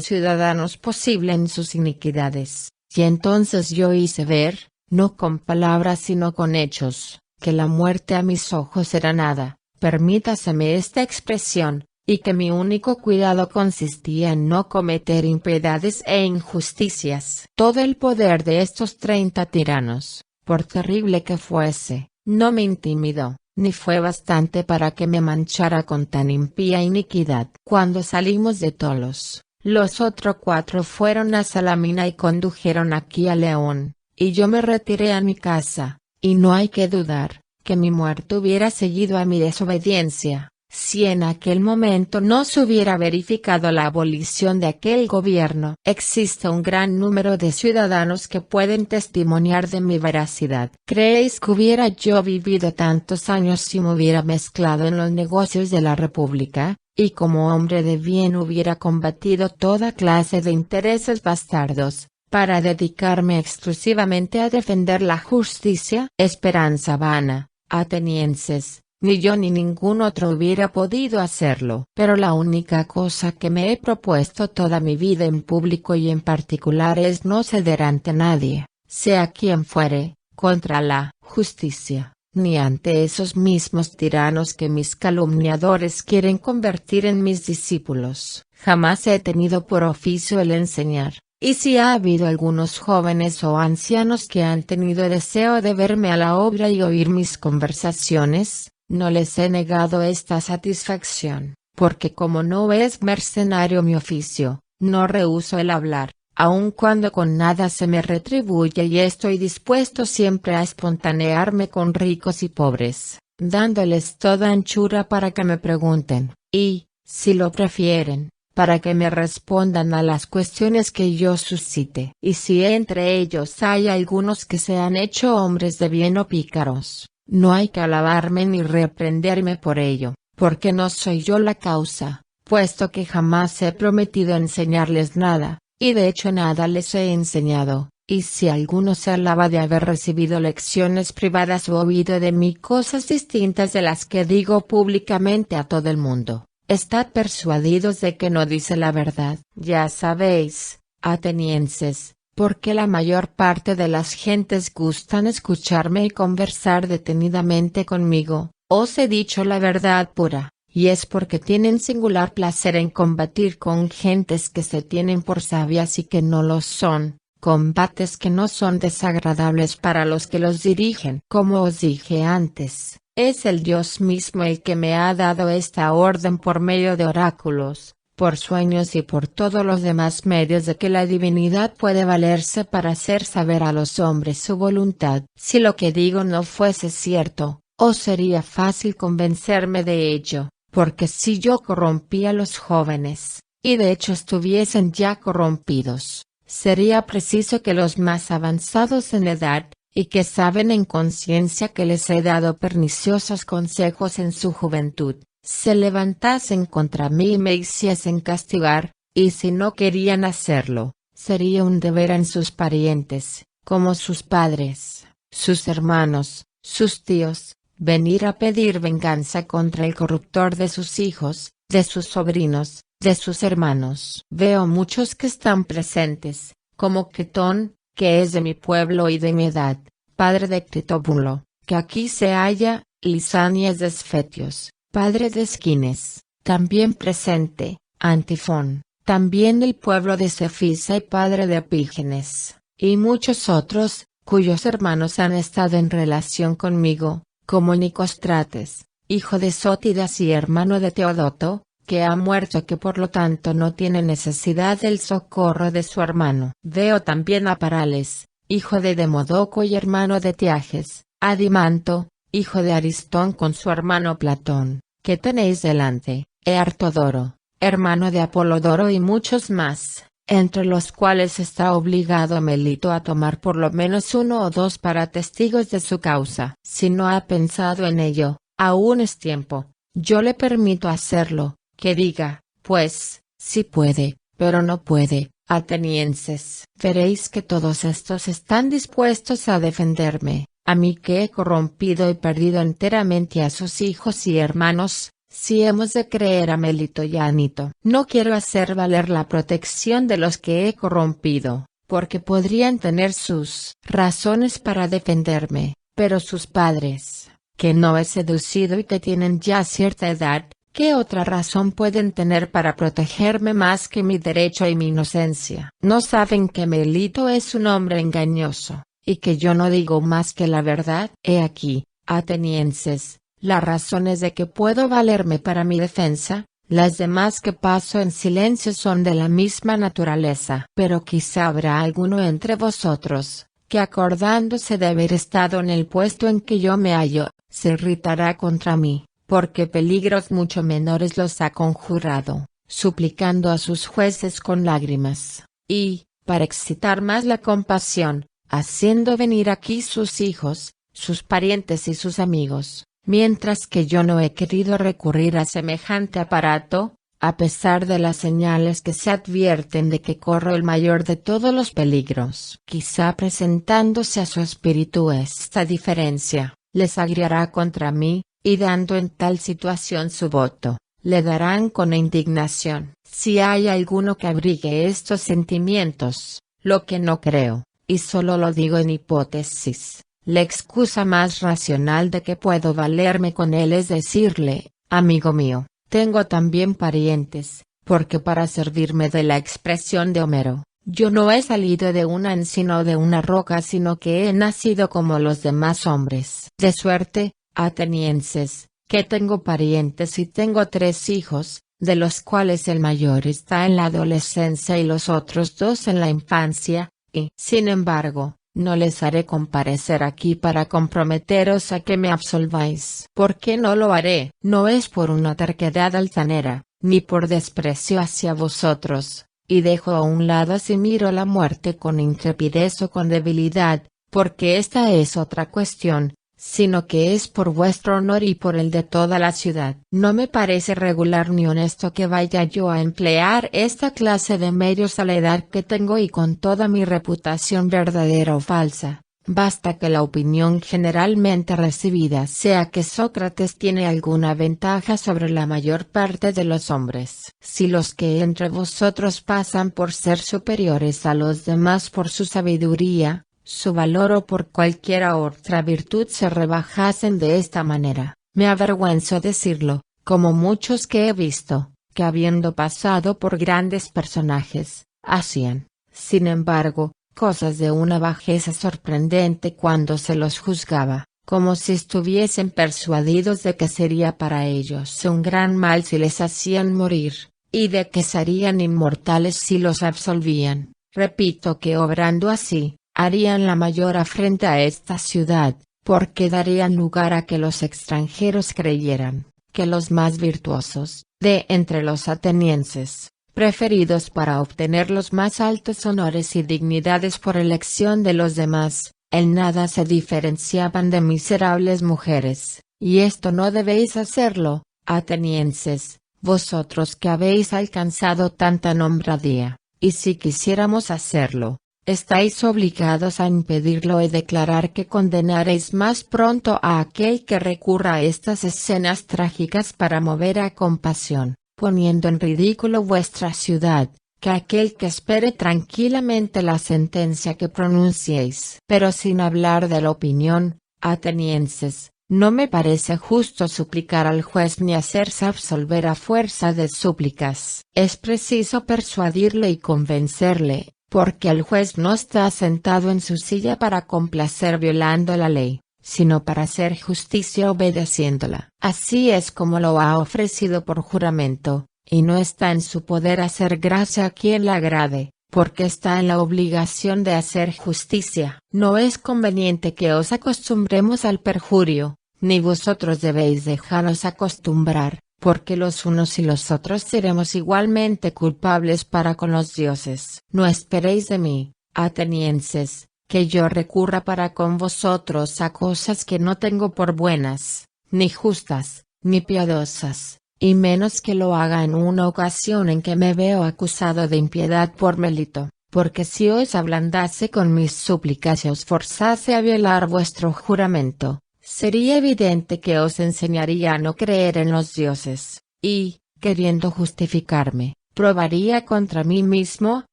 ciudadanos posible en sus iniquidades. Y entonces yo hice ver, no con palabras sino con hechos, que la muerte a mis ojos era nada, permítaseme esta expresión, y que mi único cuidado consistía en no cometer impiedades e injusticias. Todo el poder de estos 30 tiranos, por terrible que fuese, no me intimidó, ni fue bastante para que me manchara con tan impía iniquidad. Cuando salimos de Tolos, los otros 4 fueron a Salamina y condujeron aquí a León, y yo me retiré a mi casa, y no hay que dudar, que mi muerte hubiera seguido a mi desobediencia, si en aquel momento no se hubiera verificado la abolición de aquel gobierno. Existe un gran número de ciudadanos que pueden testimoniar de mi veracidad. ¿Creéis que hubiera yo vivido tantos años si me hubiera mezclado en los negocios de la República, y como hombre de bien hubiera combatido toda clase de intereses bastardos, para dedicarme exclusivamente a defender la justicia? Esperanza vana, atenienses. Ni yo ni ningún otro hubiera podido hacerlo. Pero la única cosa que me he propuesto toda mi vida en público y en particular es no ceder ante nadie, sea quien fuere, contra la justicia, ni ante esos mismos tiranos que mis calumniadores quieren convertir en mis discípulos. Jamás he tenido por oficio el enseñar, y si ha habido algunos jóvenes o ancianos que han tenido deseo de verme a la obra y oír mis conversaciones, no les he negado esta satisfacción, porque como no es mercenario mi oficio, no rehúso el hablar, aun cuando con nada se me retribuye, y estoy dispuesto siempre a espontanearme con ricos y pobres, dándoles toda anchura para que me pregunten, y, si lo prefieren, para que me respondan a las cuestiones que yo suscite. Y si entre ellos hay algunos que se han hecho hombres de bien o pícaros, no hay que alabarme ni reprenderme por ello, porque no soy yo la causa, puesto que jamás he prometido enseñarles nada, y de hecho nada les he enseñado. Y si alguno se alaba de haber recibido lecciones privadas o oído de mí cosas distintas de las que digo públicamente a todo el mundo, estad persuadidos de que no dice la verdad. Ya sabéis, atenienses, porque la mayor parte de las gentes gustan escucharme y conversar detenidamente conmigo. Os he dicho la verdad pura, y es porque tienen singular placer en combatir con gentes que se tienen por sabias y que no lo son, combates que no son desagradables para los que los dirigen. Como os dije antes, es el Dios mismo el que me ha dado esta orden por medio de oráculos, por sueños y por todos los demás medios de que la divinidad puede valerse para hacer saber a los hombres su voluntad. Si lo que digo no fuese cierto, os sería fácil convencerme de ello, porque si yo corrompí a los jóvenes, y de hecho estuviesen ya corrompidos, sería preciso que los más avanzados en edad, y que saben en conciencia que les he dado perniciosos consejos en su juventud, se levantasen contra mí y me hiciesen castigar, y si no querían hacerlo, sería un deber en sus parientes, como sus padres, sus hermanos, sus tíos, venir a pedir venganza contra el corruptor de sus hijos, de sus sobrinos, de sus hermanos. Veo muchos que están presentes, como Quetón, que es de mi pueblo y de mi edad, padre de Critóbulo, que aquí se halla, Lisanias de Sfetios, padre de Esquines, también presente, Antifón, también del pueblo de Cefisa y padre de Epígenes, y muchos otros, cuyos hermanos han estado en relación conmigo, como Nicostrates, hijo de Sótidas y hermano de Teodoto, que ha muerto, que por lo tanto no tiene necesidad del socorro de su hermano. Veo también a Parales, hijo de Demodoco y hermano de Tiages, a Dimanto, hijo de Aristón con su hermano Platón, que tenéis delante, Artodoro, hermano de Apolodoro y muchos más, entre los cuales está obligado Melito a tomar por lo menos 1 o 2 para testigos de su causa. Si no ha pensado en ello, aún es tiempo, yo le permito hacerlo, que diga, pues, si puede, pero no puede. Atenienses, veréis que todos estos están dispuestos a defenderme, a mí que he corrompido y perdido enteramente a sus hijos y hermanos, si hemos de creer a Melito y a Anito. No quiero hacer valer la protección de los que he corrompido, porque podrían tener sus razones para defenderme, pero sus padres, que no he seducido y que tienen ya cierta edad, ¿qué otra razón pueden tener para protegerme más que mi derecho y mi inocencia? No saben que Melito es un hombre engañoso, y que yo no digo más que la verdad. He aquí, atenienses, las razones de que puedo valerme para mi defensa. Las demás que paso en silencio son de la misma naturaleza. Pero quizá habrá alguno entre vosotros, que acordándose de haber estado en el puesto en que yo me hallo, se irritará contra mí, porque peligros mucho menores los ha conjurado, suplicando a sus jueces con lágrimas, y, para excitar más la compasión, haciendo venir aquí sus hijos, sus parientes y sus amigos. Mientras que yo no he querido recurrir a semejante aparato, a pesar de las señales que se advierten de que corro el mayor de todos los peligros. Quizá presentándose a su espíritu esta diferencia, les agriará contra mí, y dando en tal situación su voto, le darán con indignación. Si hay alguno que abrigue estos sentimientos, lo que no creo, y solo lo digo en hipótesis, la excusa más racional de que puedo valerme con él es decirle, amigo mío, tengo también parientes, porque para servirme de la expresión de Homero, yo no he salido de una encina o de una roca sino que he nacido como los demás hombres. De suerte, atenienses, que tengo parientes y tengo 3 hijos, de los cuales el mayor está en la adolescencia y los otros 2 en la infancia, y, sin embargo, no les haré comparecer aquí para comprometeros a que me absolváis. ¿Por qué no lo haré? No es por una terquedad altanera, ni por desprecio hacia vosotros, y dejo a un lado si miro la muerte con intrepidez o con debilidad, porque esta es otra cuestión, sino que es por vuestro honor y por el de toda la ciudad. No me parece regular ni honesto que vaya yo a emplear esta clase de medios a la edad que tengo y con toda mi reputación verdadera o falsa. Basta que la opinión generalmente recibida sea que Sócrates tiene alguna ventaja sobre la mayor parte de los hombres. Si los que entre vosotros pasan por ser superiores a los demás por su sabiduría, su valor o por cualquiera otra virtud se rebajasen de esta manera, me avergüenzo decirlo, como muchos que he visto, que habiendo pasado por grandes personajes, hacían, sin embargo, cosas de una bajeza sorprendente cuando se los juzgaba, como si estuviesen persuadidos de que sería para ellos un gran mal si les hacían morir, y de que serían inmortales si los absolvían. Repito que obrando así, harían la mayor afrenta a esta ciudad, porque darían lugar a que los extranjeros creyeran, que los más virtuosos, de entre los atenienses, preferidos para obtener los más altos honores y dignidades por elección de los demás, en nada se diferenciaban de miserables mujeres, y esto no debéis hacerlo, atenienses, vosotros que habéis alcanzado tanta nombradía, y si quisiéramos hacerlo, estáis obligados a impedirlo y declarar que condenaréis más pronto a aquel que recurra a estas escenas trágicas para mover a compasión, poniendo en ridículo vuestra ciudad, que aquel que espere tranquilamente la sentencia que pronunciéis. Pero sin hablar de la opinión, atenienses, no me parece justo suplicar al juez ni hacerse absolver a fuerza de súplicas. Es preciso persuadirle y convencerle, porque el juez no está sentado en su silla para complacer violando la ley, sino para hacer justicia obedeciéndola. Así es como lo ha ofrecido por juramento, y no está en su poder hacer gracia a quien la agrade, porque está en la obligación de hacer justicia. No es conveniente que os acostumbremos al perjurio, ni vosotros debéis dejaros acostumbrar, porque los unos y los otros seremos igualmente culpables para con los dioses. No esperéis de mí, atenienses, que yo recurra para con vosotros a cosas que no tengo por buenas, ni justas, ni piadosas, y menos que lo haga en una ocasión en que me veo acusado de impiedad por Melito, porque si os ablandase con mis súplicas y os forzase a violar vuestro juramento, sería evidente que os enseñaría a no creer en los dioses, y, queriendo justificarme, probaría contra mí mismo,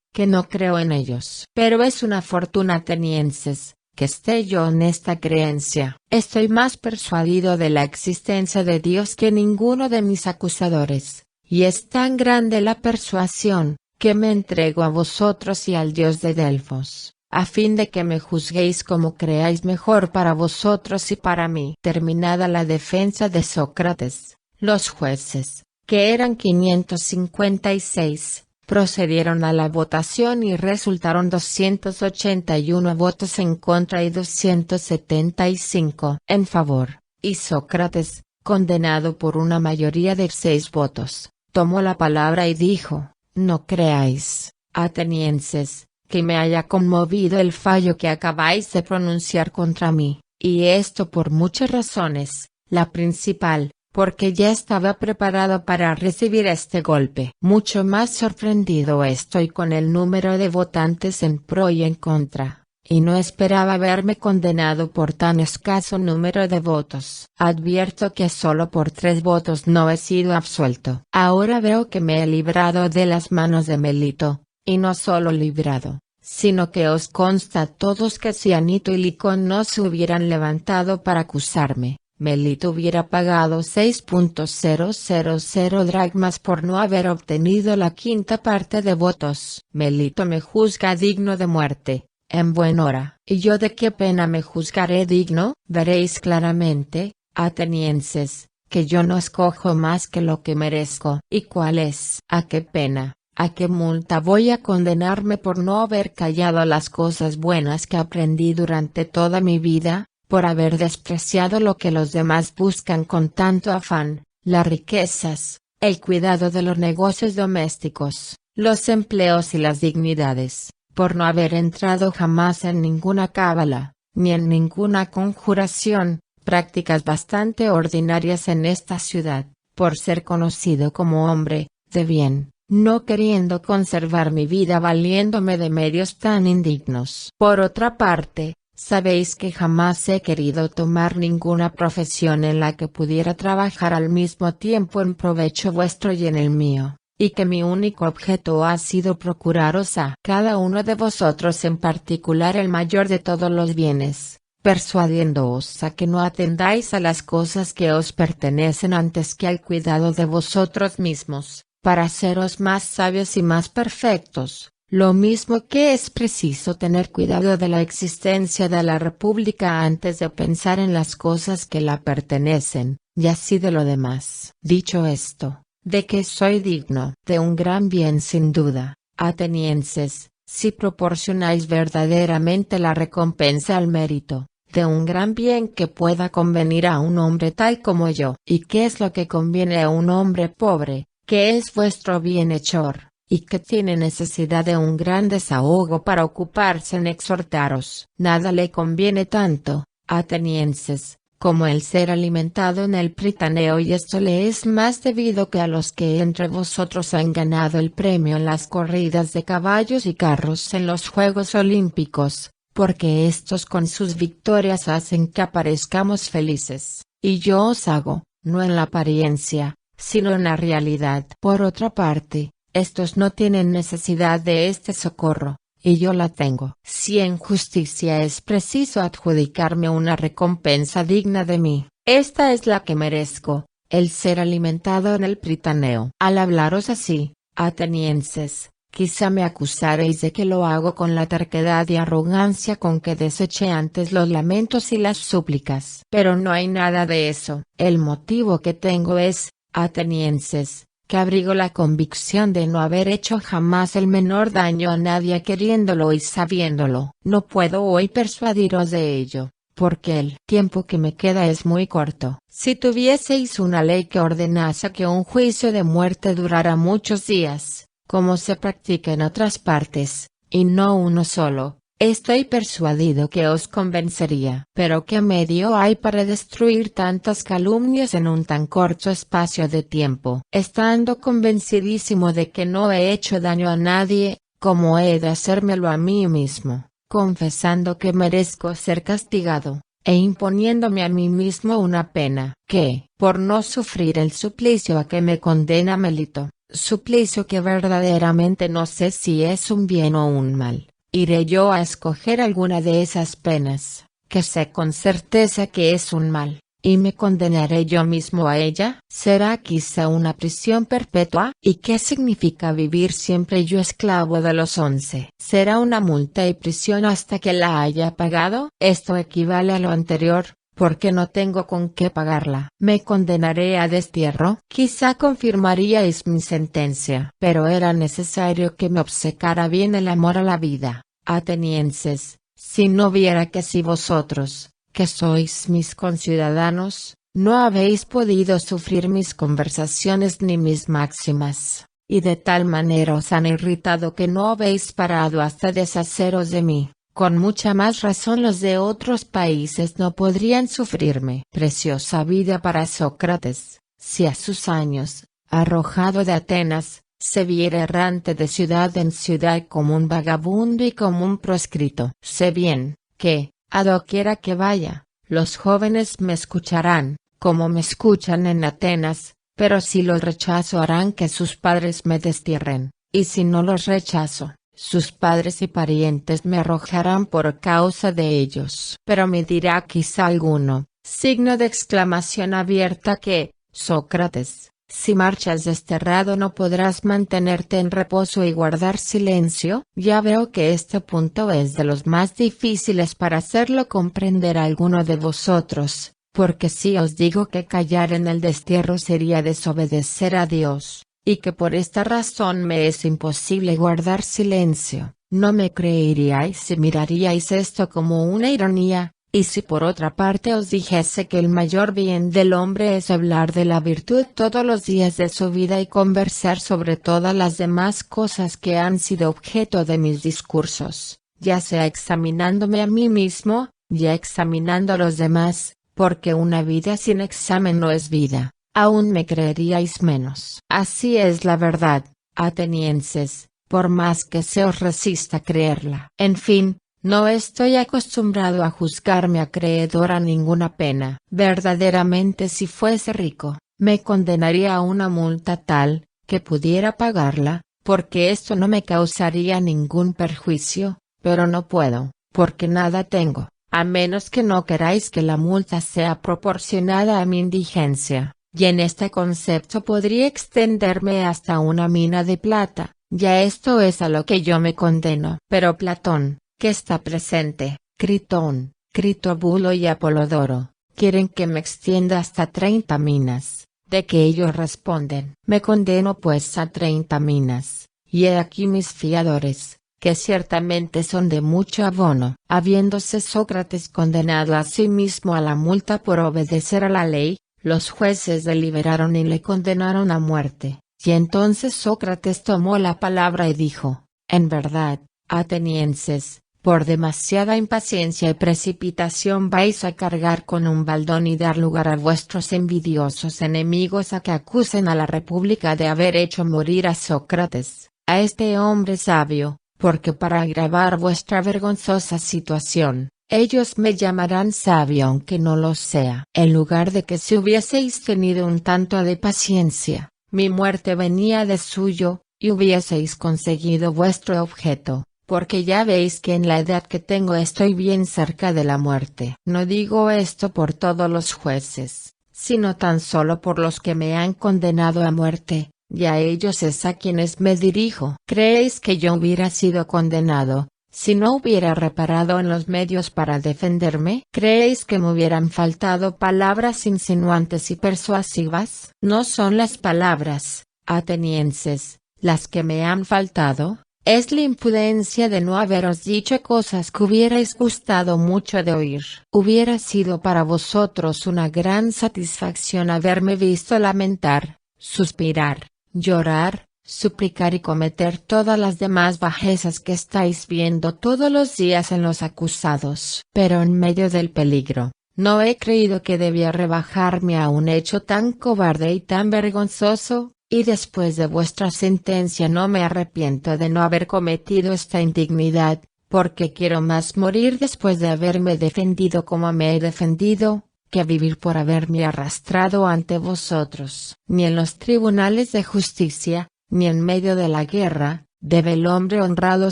que no creo en ellos. Pero es una fortuna, atenienses, que esté yo en esta creencia. Estoy más persuadido de la existencia de Dios que ninguno de mis acusadores, y es tan grande la persuasión, que me entrego a vosotros y al Dios de Delfos, a fin de que me juzguéis como creáis mejor para vosotros y para mí. Terminada la defensa de Sócrates, los jueces, que eran 556, procedieron a la votación y resultaron 281 votos en contra y 275 en favor, y Sócrates, condenado por una mayoría de 6 votos, tomó la palabra y dijo: no creáis, atenienses, que me haya conmovido el fallo que acabáis de pronunciar contra mí, y esto por muchas razones, la principal, porque ya estaba preparado para recibir este golpe. Mucho más sorprendido estoy con el número de votantes en pro y en contra, y no esperaba verme condenado por tan escaso número de votos. Advierto que solo por 3 votos no he sido absuelto. Ahora veo que me he librado de las manos de Melito, y no solo librado, sino que os consta a todos que si Anito y Licón no se hubieran levantado para acusarme, Melito hubiera pagado 6.000 dracmas por no haber obtenido la quinta parte de votos. Melito me juzga digno de muerte, en buen hora. ¿Y yo de qué pena me juzgaré digno? Veréis claramente, atenienses, que yo no escojo más que lo que merezco. ¿Y cuál es? ¿A qué pena, a qué multa voy a condenarme por no haber callado las cosas buenas que aprendí durante toda mi vida? Por haber despreciado lo que los demás buscan con tanto afán, las riquezas, el cuidado de los negocios domésticos, los empleos y las dignidades, por no haber entrado jamás en ninguna cábala, ni en ninguna conjuración, prácticas bastante ordinarias en esta ciudad, por ser conocido como hombre de bien, no queriendo conservar mi vida valiéndome de medios tan indignos. Por otra parte, sabéis que jamás he querido tomar ninguna profesión en la que pudiera trabajar al mismo tiempo en provecho vuestro y en el mío, y que mi único objeto ha sido procuraros a cada uno de vosotros en particular el mayor de todos los bienes, persuadiéndoos a que no atendáis a las cosas que os pertenecen antes que al cuidado de vosotros mismos, para haceros más sabios y más perfectos. Lo mismo que es preciso tener cuidado de la existencia de la República antes de pensar en las cosas que la pertenecen, y así de lo demás. Dicho esto, de que soy digno de un gran bien sin duda, atenienses, si proporcionáis verdaderamente la recompensa al mérito, de un gran bien que pueda convenir a un hombre tal como yo. ¿Y qué es lo que conviene a un hombre pobre, que es vuestro bienhechor, y que tiene necesidad de un gran desahogo para ocuparse en exhortaros? Nada le conviene tanto, atenienses, como el ser alimentado en el Pritaneo, y esto le es más debido que a los que entre vosotros han ganado el premio en las corridas de caballos y carros en los Juegos Olímpicos, porque estos con sus victorias hacen que aparezcamos felices, y yo os hago, no en la apariencia, sino en la realidad. Por otra parte, estos no tienen necesidad de este socorro, y yo la tengo. Si en justicia es preciso adjudicarme una recompensa digna de mí, esta es la que merezco, el ser alimentado en el Pritaneo. Al hablaros así, atenienses, quizá me acusaréis de que lo hago con la terquedad y arrogancia con que deseché antes los lamentos y las súplicas. Pero no hay nada de eso. El motivo que tengo es, atenienses, que abrigo la convicción de no haber hecho jamás el menor daño a nadie queriéndolo y sabiéndolo. No puedo hoy persuadiros de ello, porque el tiempo que me queda es muy corto. Si tuvieseis una ley que ordenase que un juicio de muerte durara muchos días, como se practica en otras partes, y no uno solo, estoy persuadido que os convencería. Pero ¿qué medio hay para destruir tantas calumnias en un tan corto espacio de tiempo? Estando convencidísimo de que no he hecho daño a nadie, ¿cómo he de hacérmelo a mí mismo? Confesando que merezco ser castigado, e imponiéndome a mí mismo una pena que, por no sufrir el suplicio a que me condena Melito, suplicio que verdaderamente no sé si es un bien o un mal, iré yo a escoger alguna de esas penas, que sé con certeza que es un mal, y me condenaré yo mismo a ella. ¿Será quizá una prisión perpetua? ¿Y qué significa vivir siempre yo esclavo de los 11? ¿Será una multa y prisión hasta que la haya pagado? Esto equivale a lo anterior, porque no tengo con qué pagarla. ¿Me condenaré a destierro? Quizá confirmaríais mi sentencia. Pero era necesario que me obcecara bien el amor a la vida. Atenienses, si no viera que si vosotros, que sois mis conciudadanos, no habéis podido sufrir mis conversaciones ni mis máximas, y de tal manera os han irritado que no habéis parado hasta deshaceros de mí, con mucha más razón los de otros países no podrían sufrirme. Preciosa vida para Sócrates, si a sus años, arrojado de Atenas, se viera errante de ciudad en ciudad como un vagabundo y como un proscrito. Sé bien, que, a doquiera que vaya, los jóvenes me escucharán, como me escuchan en Atenas, pero si los rechazo harán que sus padres me destierren, y si no los rechazo, sus padres y parientes me arrojarán por causa de ellos. Pero me dirá quizá alguno, signo de exclamación abierta, que, Sócrates, si marchas desterrado no podrás mantenerte en reposo y guardar silencio. Ya veo que este punto es de los más difíciles para hacerlo comprender a alguno de vosotros, porque si os digo que callar en el destierro sería desobedecer a Dios, y que por esta razón me es imposible guardar silencio, no me creeríais y miraríais esto como una ironía. Y si por otra parte os dijese que el mayor bien del hombre es hablar de la virtud todos los días de su vida y conversar sobre todas las demás cosas que han sido objeto de mis discursos, ya sea examinándome a mí mismo, ya examinando a los demás, porque una vida sin examen no es vida, aún me creeríais menos. Así es la verdad, atenienses, por más que se os resista creerla. En fin, no estoy acostumbrado a juzgarme acreedor a ninguna pena. Verdaderamente si fuese rico, me condenaría a una multa tal, que pudiera pagarla, porque esto no me causaría ningún perjuicio, pero no puedo, porque nada tengo, a menos que no queráis que la multa sea proporcionada a mi indigencia, y en este concepto podría extenderme hasta una mina de plata, ya esto es a lo que yo me condeno. Pero Platón, que está presente, Critón, Critobulo y Apolodoro, quieren que me extienda hasta 30 minas, de que ellos responden, me condeno pues a 30 minas, y he aquí mis fiadores, que ciertamente son de mucho abono. Habiéndose Sócrates condenado a sí mismo a la multa por obedecer a la ley, los jueces deliberaron y le condenaron a muerte, y entonces Sócrates tomó la palabra y dijo, en verdad, atenienses, por demasiada impaciencia y precipitación vais a cargar con un baldón y dar lugar a vuestros envidiosos enemigos a que acusen a la República de haber hecho morir a Sócrates, a este hombre sabio, porque para agravar vuestra vergonzosa situación, ellos me llamarán sabio aunque no lo sea. En lugar de que si hubieseis tenido un tanto de paciencia, mi muerte venía de suyo, y hubieseis conseguido vuestro objeto. Porque ya veis que en la edad que tengo estoy bien cerca de la muerte. No digo esto por todos los jueces, sino tan solo por los que me han condenado a muerte, y a ellos es a quienes me dirijo. ¿Creéis que yo hubiera sido condenado, si no hubiera reparado en los medios para defenderme? ¿Creéis que me hubieran faltado palabras insinuantes y persuasivas? No son las palabras, atenienses, las que me han faltado. Es la imprudencia de no haberos dicho cosas que hubierais gustado mucho de oír. Hubiera sido para vosotros una gran satisfacción haberme visto lamentar, suspirar, llorar, suplicar y cometer todas las demás bajezas que estáis viendo todos los días en los acusados. Pero en medio del peligro, no he creído que debía rebajarme a un hecho tan cobarde y tan vergonzoso. Y después de vuestra sentencia no me arrepiento de no haber cometido esta indignidad, porque quiero más morir después de haberme defendido como me he defendido, que vivir por haberme arrastrado ante vosotros. Ni en los tribunales de justicia, ni en medio de la guerra, debe el hombre honrado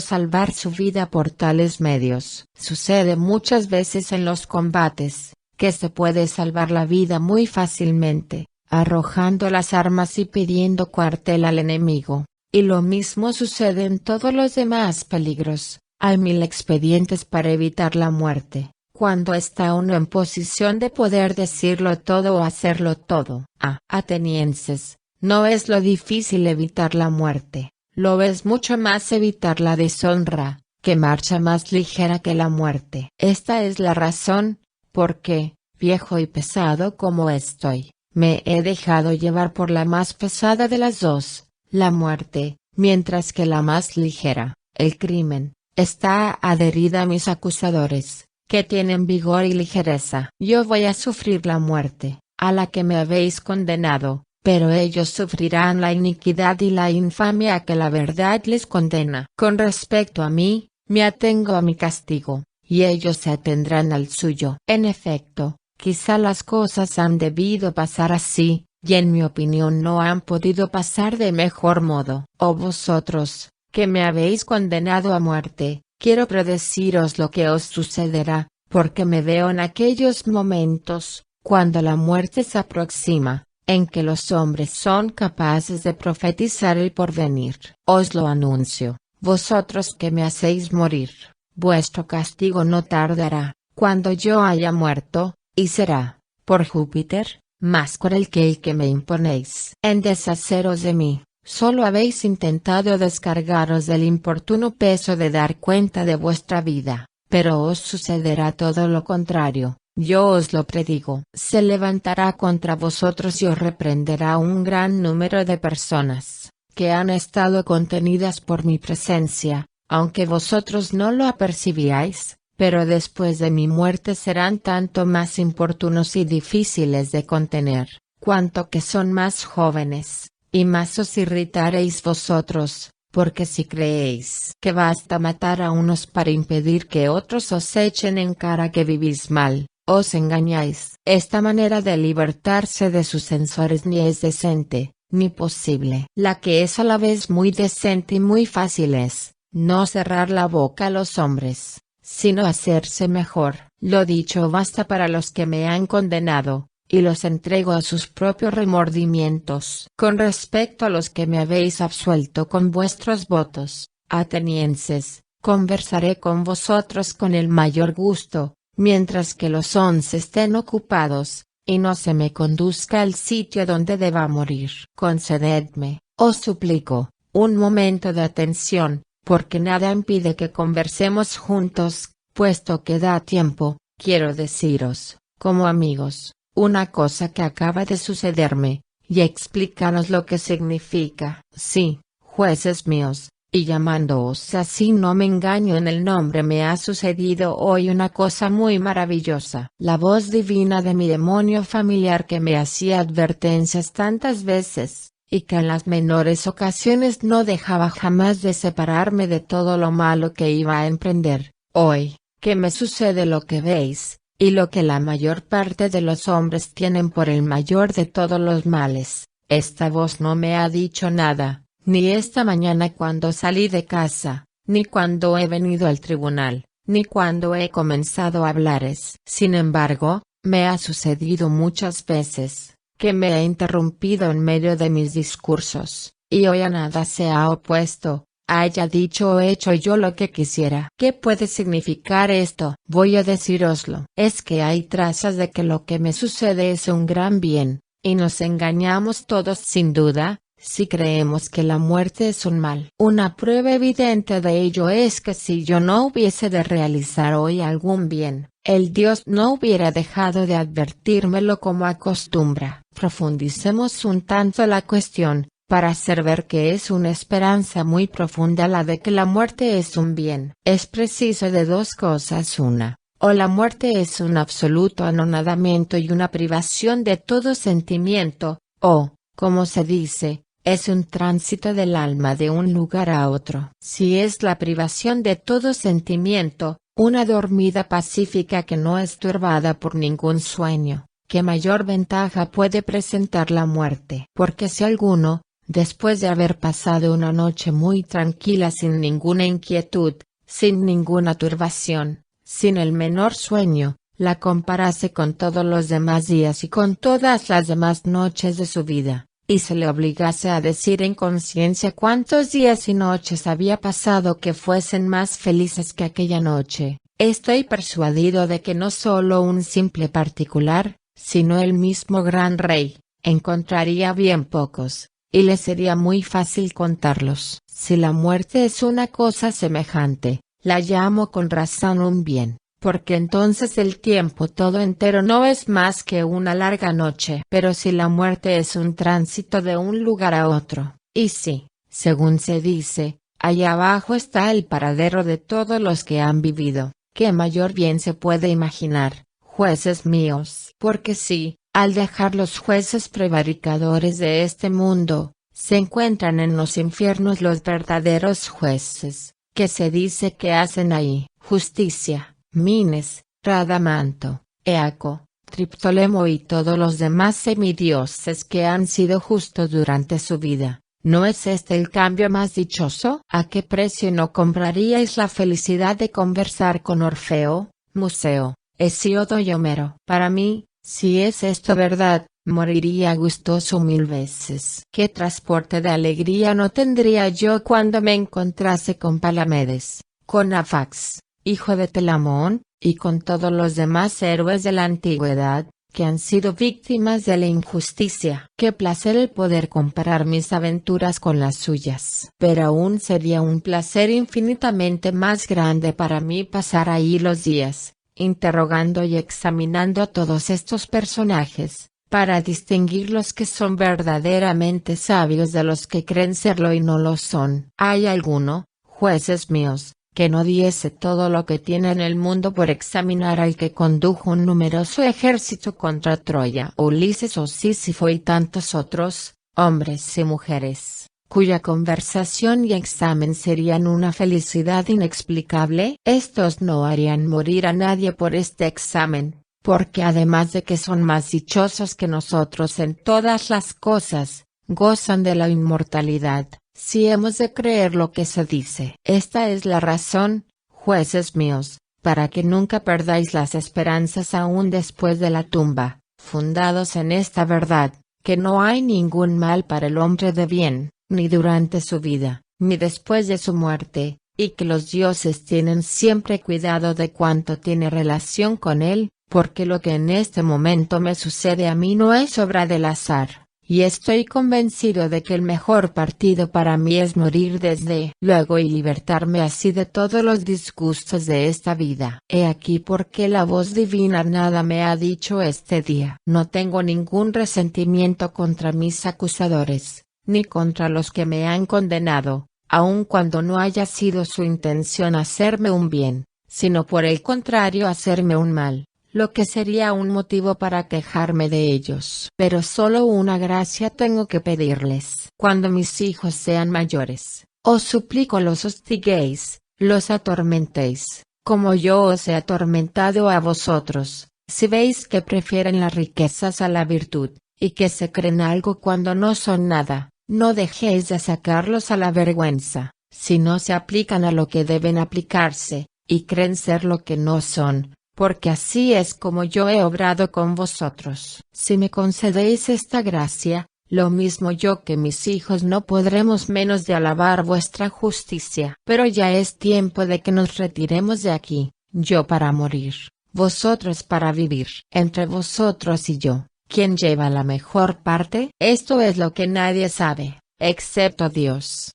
salvar su vida por tales medios. Sucede muchas veces en los combates, que se puede salvar la vida muy fácilmente, arrojando las armas y pidiendo cuartel al enemigo, y lo mismo sucede en todos los demás peligros. Hay mil expedientes para evitar la muerte, cuando está uno en posición de poder decirlo todo o hacerlo todo. Atenienses, no es lo difícil evitar la muerte, lo es mucho más evitar la deshonra, que marcha más ligera que la muerte. Esta es la razón, por qué, viejo y pesado como estoy, me he dejado llevar por la más pesada de las dos, la muerte, mientras que la más ligera, el crimen, está adherida a mis acusadores, que tienen vigor y ligereza. Yo voy a sufrir la muerte, a la que me habéis condenado, pero ellos sufrirán la iniquidad y la infamia a que la verdad les condena. Con respecto a mí, me atengo a mi castigo, y ellos se atendrán al suyo. En efecto, quizá las cosas han debido pasar así, y en mi opinión no han podido pasar de mejor modo. Oh vosotros, que me habéis condenado a muerte, quiero predeciros lo que os sucederá, porque me veo en aquellos momentos, cuando la muerte se aproxima, en que los hombres son capaces de profetizar el porvenir. Os lo anuncio, vosotros que me hacéis morir, vuestro castigo no tardará, cuando yo haya muerto, y será, por Júpiter, más cruel que el que me imponéis. En deshaceros de mí, solo habéis intentado descargaros del importuno peso de dar cuenta de vuestra vida, pero os sucederá todo lo contrario, yo os lo predigo. Se levantará contra vosotros y os reprenderá un gran número de personas, que han estado contenidas por mi presencia, aunque vosotros no lo apercibíais, pero después de mi muerte serán tanto más importunos y difíciles de contener, cuanto que son más jóvenes. Y más os irritaréis vosotros, porque si creéis que basta matar a unos para impedir que otros os echen en cara que vivís mal, os engañáis. Esta manera de libertarse de sus censores ni es decente, ni posible. La que es a la vez muy decente y muy fácil es, no cerrar la boca a los hombres, sino hacerse mejor. Lo dicho basta para los que me han condenado, y los entrego a sus propios remordimientos. Con respecto a los que me habéis absuelto con vuestros votos, atenienses, conversaré con vosotros con el mayor gusto, mientras que los 11 estén ocupados, y no se me conduzca al sitio donde deba morir. Concededme, os suplico, un momento de atención, porque nada impide que conversemos juntos, puesto que da tiempo. Quiero deciros, como amigos, una cosa que acaba de sucederme, y explícanos lo que significa. Sí, jueces míos, y llamándoos así no me engaño en el nombre, me ha sucedido hoy una cosa muy maravillosa. La voz divina de mi demonio familiar que me hacía advertencias tantas veces, y que en las menores ocasiones no dejaba jamás de separarme de todo lo malo que iba a emprender, hoy, que me sucede lo que veis, y lo que la mayor parte de los hombres tienen por el mayor de todos los males. Esta voz no me ha dicho nada, ni esta mañana cuando salí de casa, ni cuando he venido al tribunal, ni cuando he comenzado a hablares. Sin embargo, me ha sucedido muchas veces, que me he interrumpido en medio de mis discursos, y hoy a nada se ha opuesto, haya dicho o hecho yo lo que quisiera. ¿Qué puede significar esto? Voy a decíroslo. Es que hay trazas de que lo que me sucede es un gran bien, y nos engañamos todos sin duda, si creemos que la muerte es un mal. Una prueba evidente de ello es que si yo no hubiese de realizar hoy algún bien, el Dios no hubiera dejado de advertírmelo como acostumbra. Profundicemos un tanto la cuestión, para hacer ver que es una esperanza muy profunda la de que la muerte es un bien. Es preciso de dos cosas una, o la muerte es un absoluto anonadamiento y una privación de todo sentimiento, o, como se dice, es un tránsito del alma de un lugar a otro. Si es la privación de todo sentimiento, una dormida pacífica que no es turbada por ningún sueño, ¿qué mayor ventaja puede presentar la muerte? Porque si alguno, después de haber pasado una noche muy tranquila sin ninguna inquietud, sin ninguna turbación, sin el menor sueño, la comparase con todos los demás días y con todas las demás noches de su vida, y se le obligase a decir en conciencia cuántos días y noches había pasado que fuesen más felices que aquella noche, estoy persuadido de que no solo un simple particular, sino el mismo gran rey, encontraría bien pocos, y le sería muy fácil contarlos. Si la muerte es una cosa semejante, la llamo con razón un bien, porque entonces el tiempo todo entero no es más que una larga noche. Pero si la muerte es un tránsito de un lugar a otro, y si, según se dice, allá abajo está el paradero de todos los que han vivido, ¿qué mayor bien se puede imaginar, jueces míos? Porque si, al dejar los jueces prevaricadores de este mundo, se encuentran en los infiernos los verdaderos jueces, que se dice que hacen ahí justicia, Mines, Radamanto, Eaco, Triptolemo y todos los demás semidioses que han sido justos durante su vida, ¿no es este el cambio más dichoso? ¿A qué precio no compraríais la felicidad de conversar con Orfeo, Museo, Hesíodo y Homero? Para mí, si es esto verdad, moriría gustoso 1000 veces. ¿Qué transporte de alegría no tendría yo cuando me encontrase con Palamedes, con Afax, hijo de Telamón, y con todos los demás héroes de la antigüedad, que han sido víctimas de la injusticia? Qué placer el poder comparar mis aventuras con las suyas. Pero aún sería un placer infinitamente más grande para mí pasar ahí los días, interrogando y examinando a todos estos personajes, para distinguir los que son verdaderamente sabios de los que creen serlo y no lo son. ¿Hay alguno, jueces míos, que no diese todo lo que tiene en el mundo por examinar al que condujo un numeroso ejército contra Troya? Ulises o Sísifo y tantos otros, hombres y mujeres, cuya conversación y examen serían una felicidad inexplicable. Estos no harían morir a nadie por este examen, porque además de que son más dichosos que nosotros en todas las cosas, gozan de la inmortalidad, si hemos de creer lo que se dice. Esta es la razón, jueces míos, para que nunca perdáis las esperanzas aún después de la tumba, fundados en esta verdad, que no hay ningún mal para el hombre de bien, ni durante su vida, ni después de su muerte, y que los dioses tienen siempre cuidado de cuanto tiene relación con él, porque lo que en este momento me sucede a mí no es obra del azar, y estoy convencido de que el mejor partido para mí es morir desde luego y libertarme así de todos los disgustos de esta vida. He aquí por qué la voz divina nada me ha dicho este día. No tengo ningún resentimiento contra mis acusadores, ni contra los que me han condenado, aun cuando no haya sido su intención hacerme un bien, sino por el contrario hacerme un mal, lo que sería un motivo para quejarme de ellos. Pero solo una gracia tengo que pedirles. Cuando mis hijos sean mayores, os suplico los hostiguéis, los atormentéis, como yo os he atormentado a vosotros, si veis que prefieren las riquezas a la virtud, y que se creen algo cuando no son nada, no dejéis de sacarlos a la vergüenza. Si no se aplican a lo que deben aplicarse, y creen ser lo que no son, porque así es como yo he obrado con vosotros. Si me concedéis esta gracia, lo mismo yo que mis hijos no podremos menos de alabar vuestra justicia. Pero ya es tiempo de que nos retiremos de aquí, yo para morir, vosotros para vivir. Entre vosotros y yo, ¿quién lleva la mejor parte? Esto es lo que nadie sabe, excepto Dios.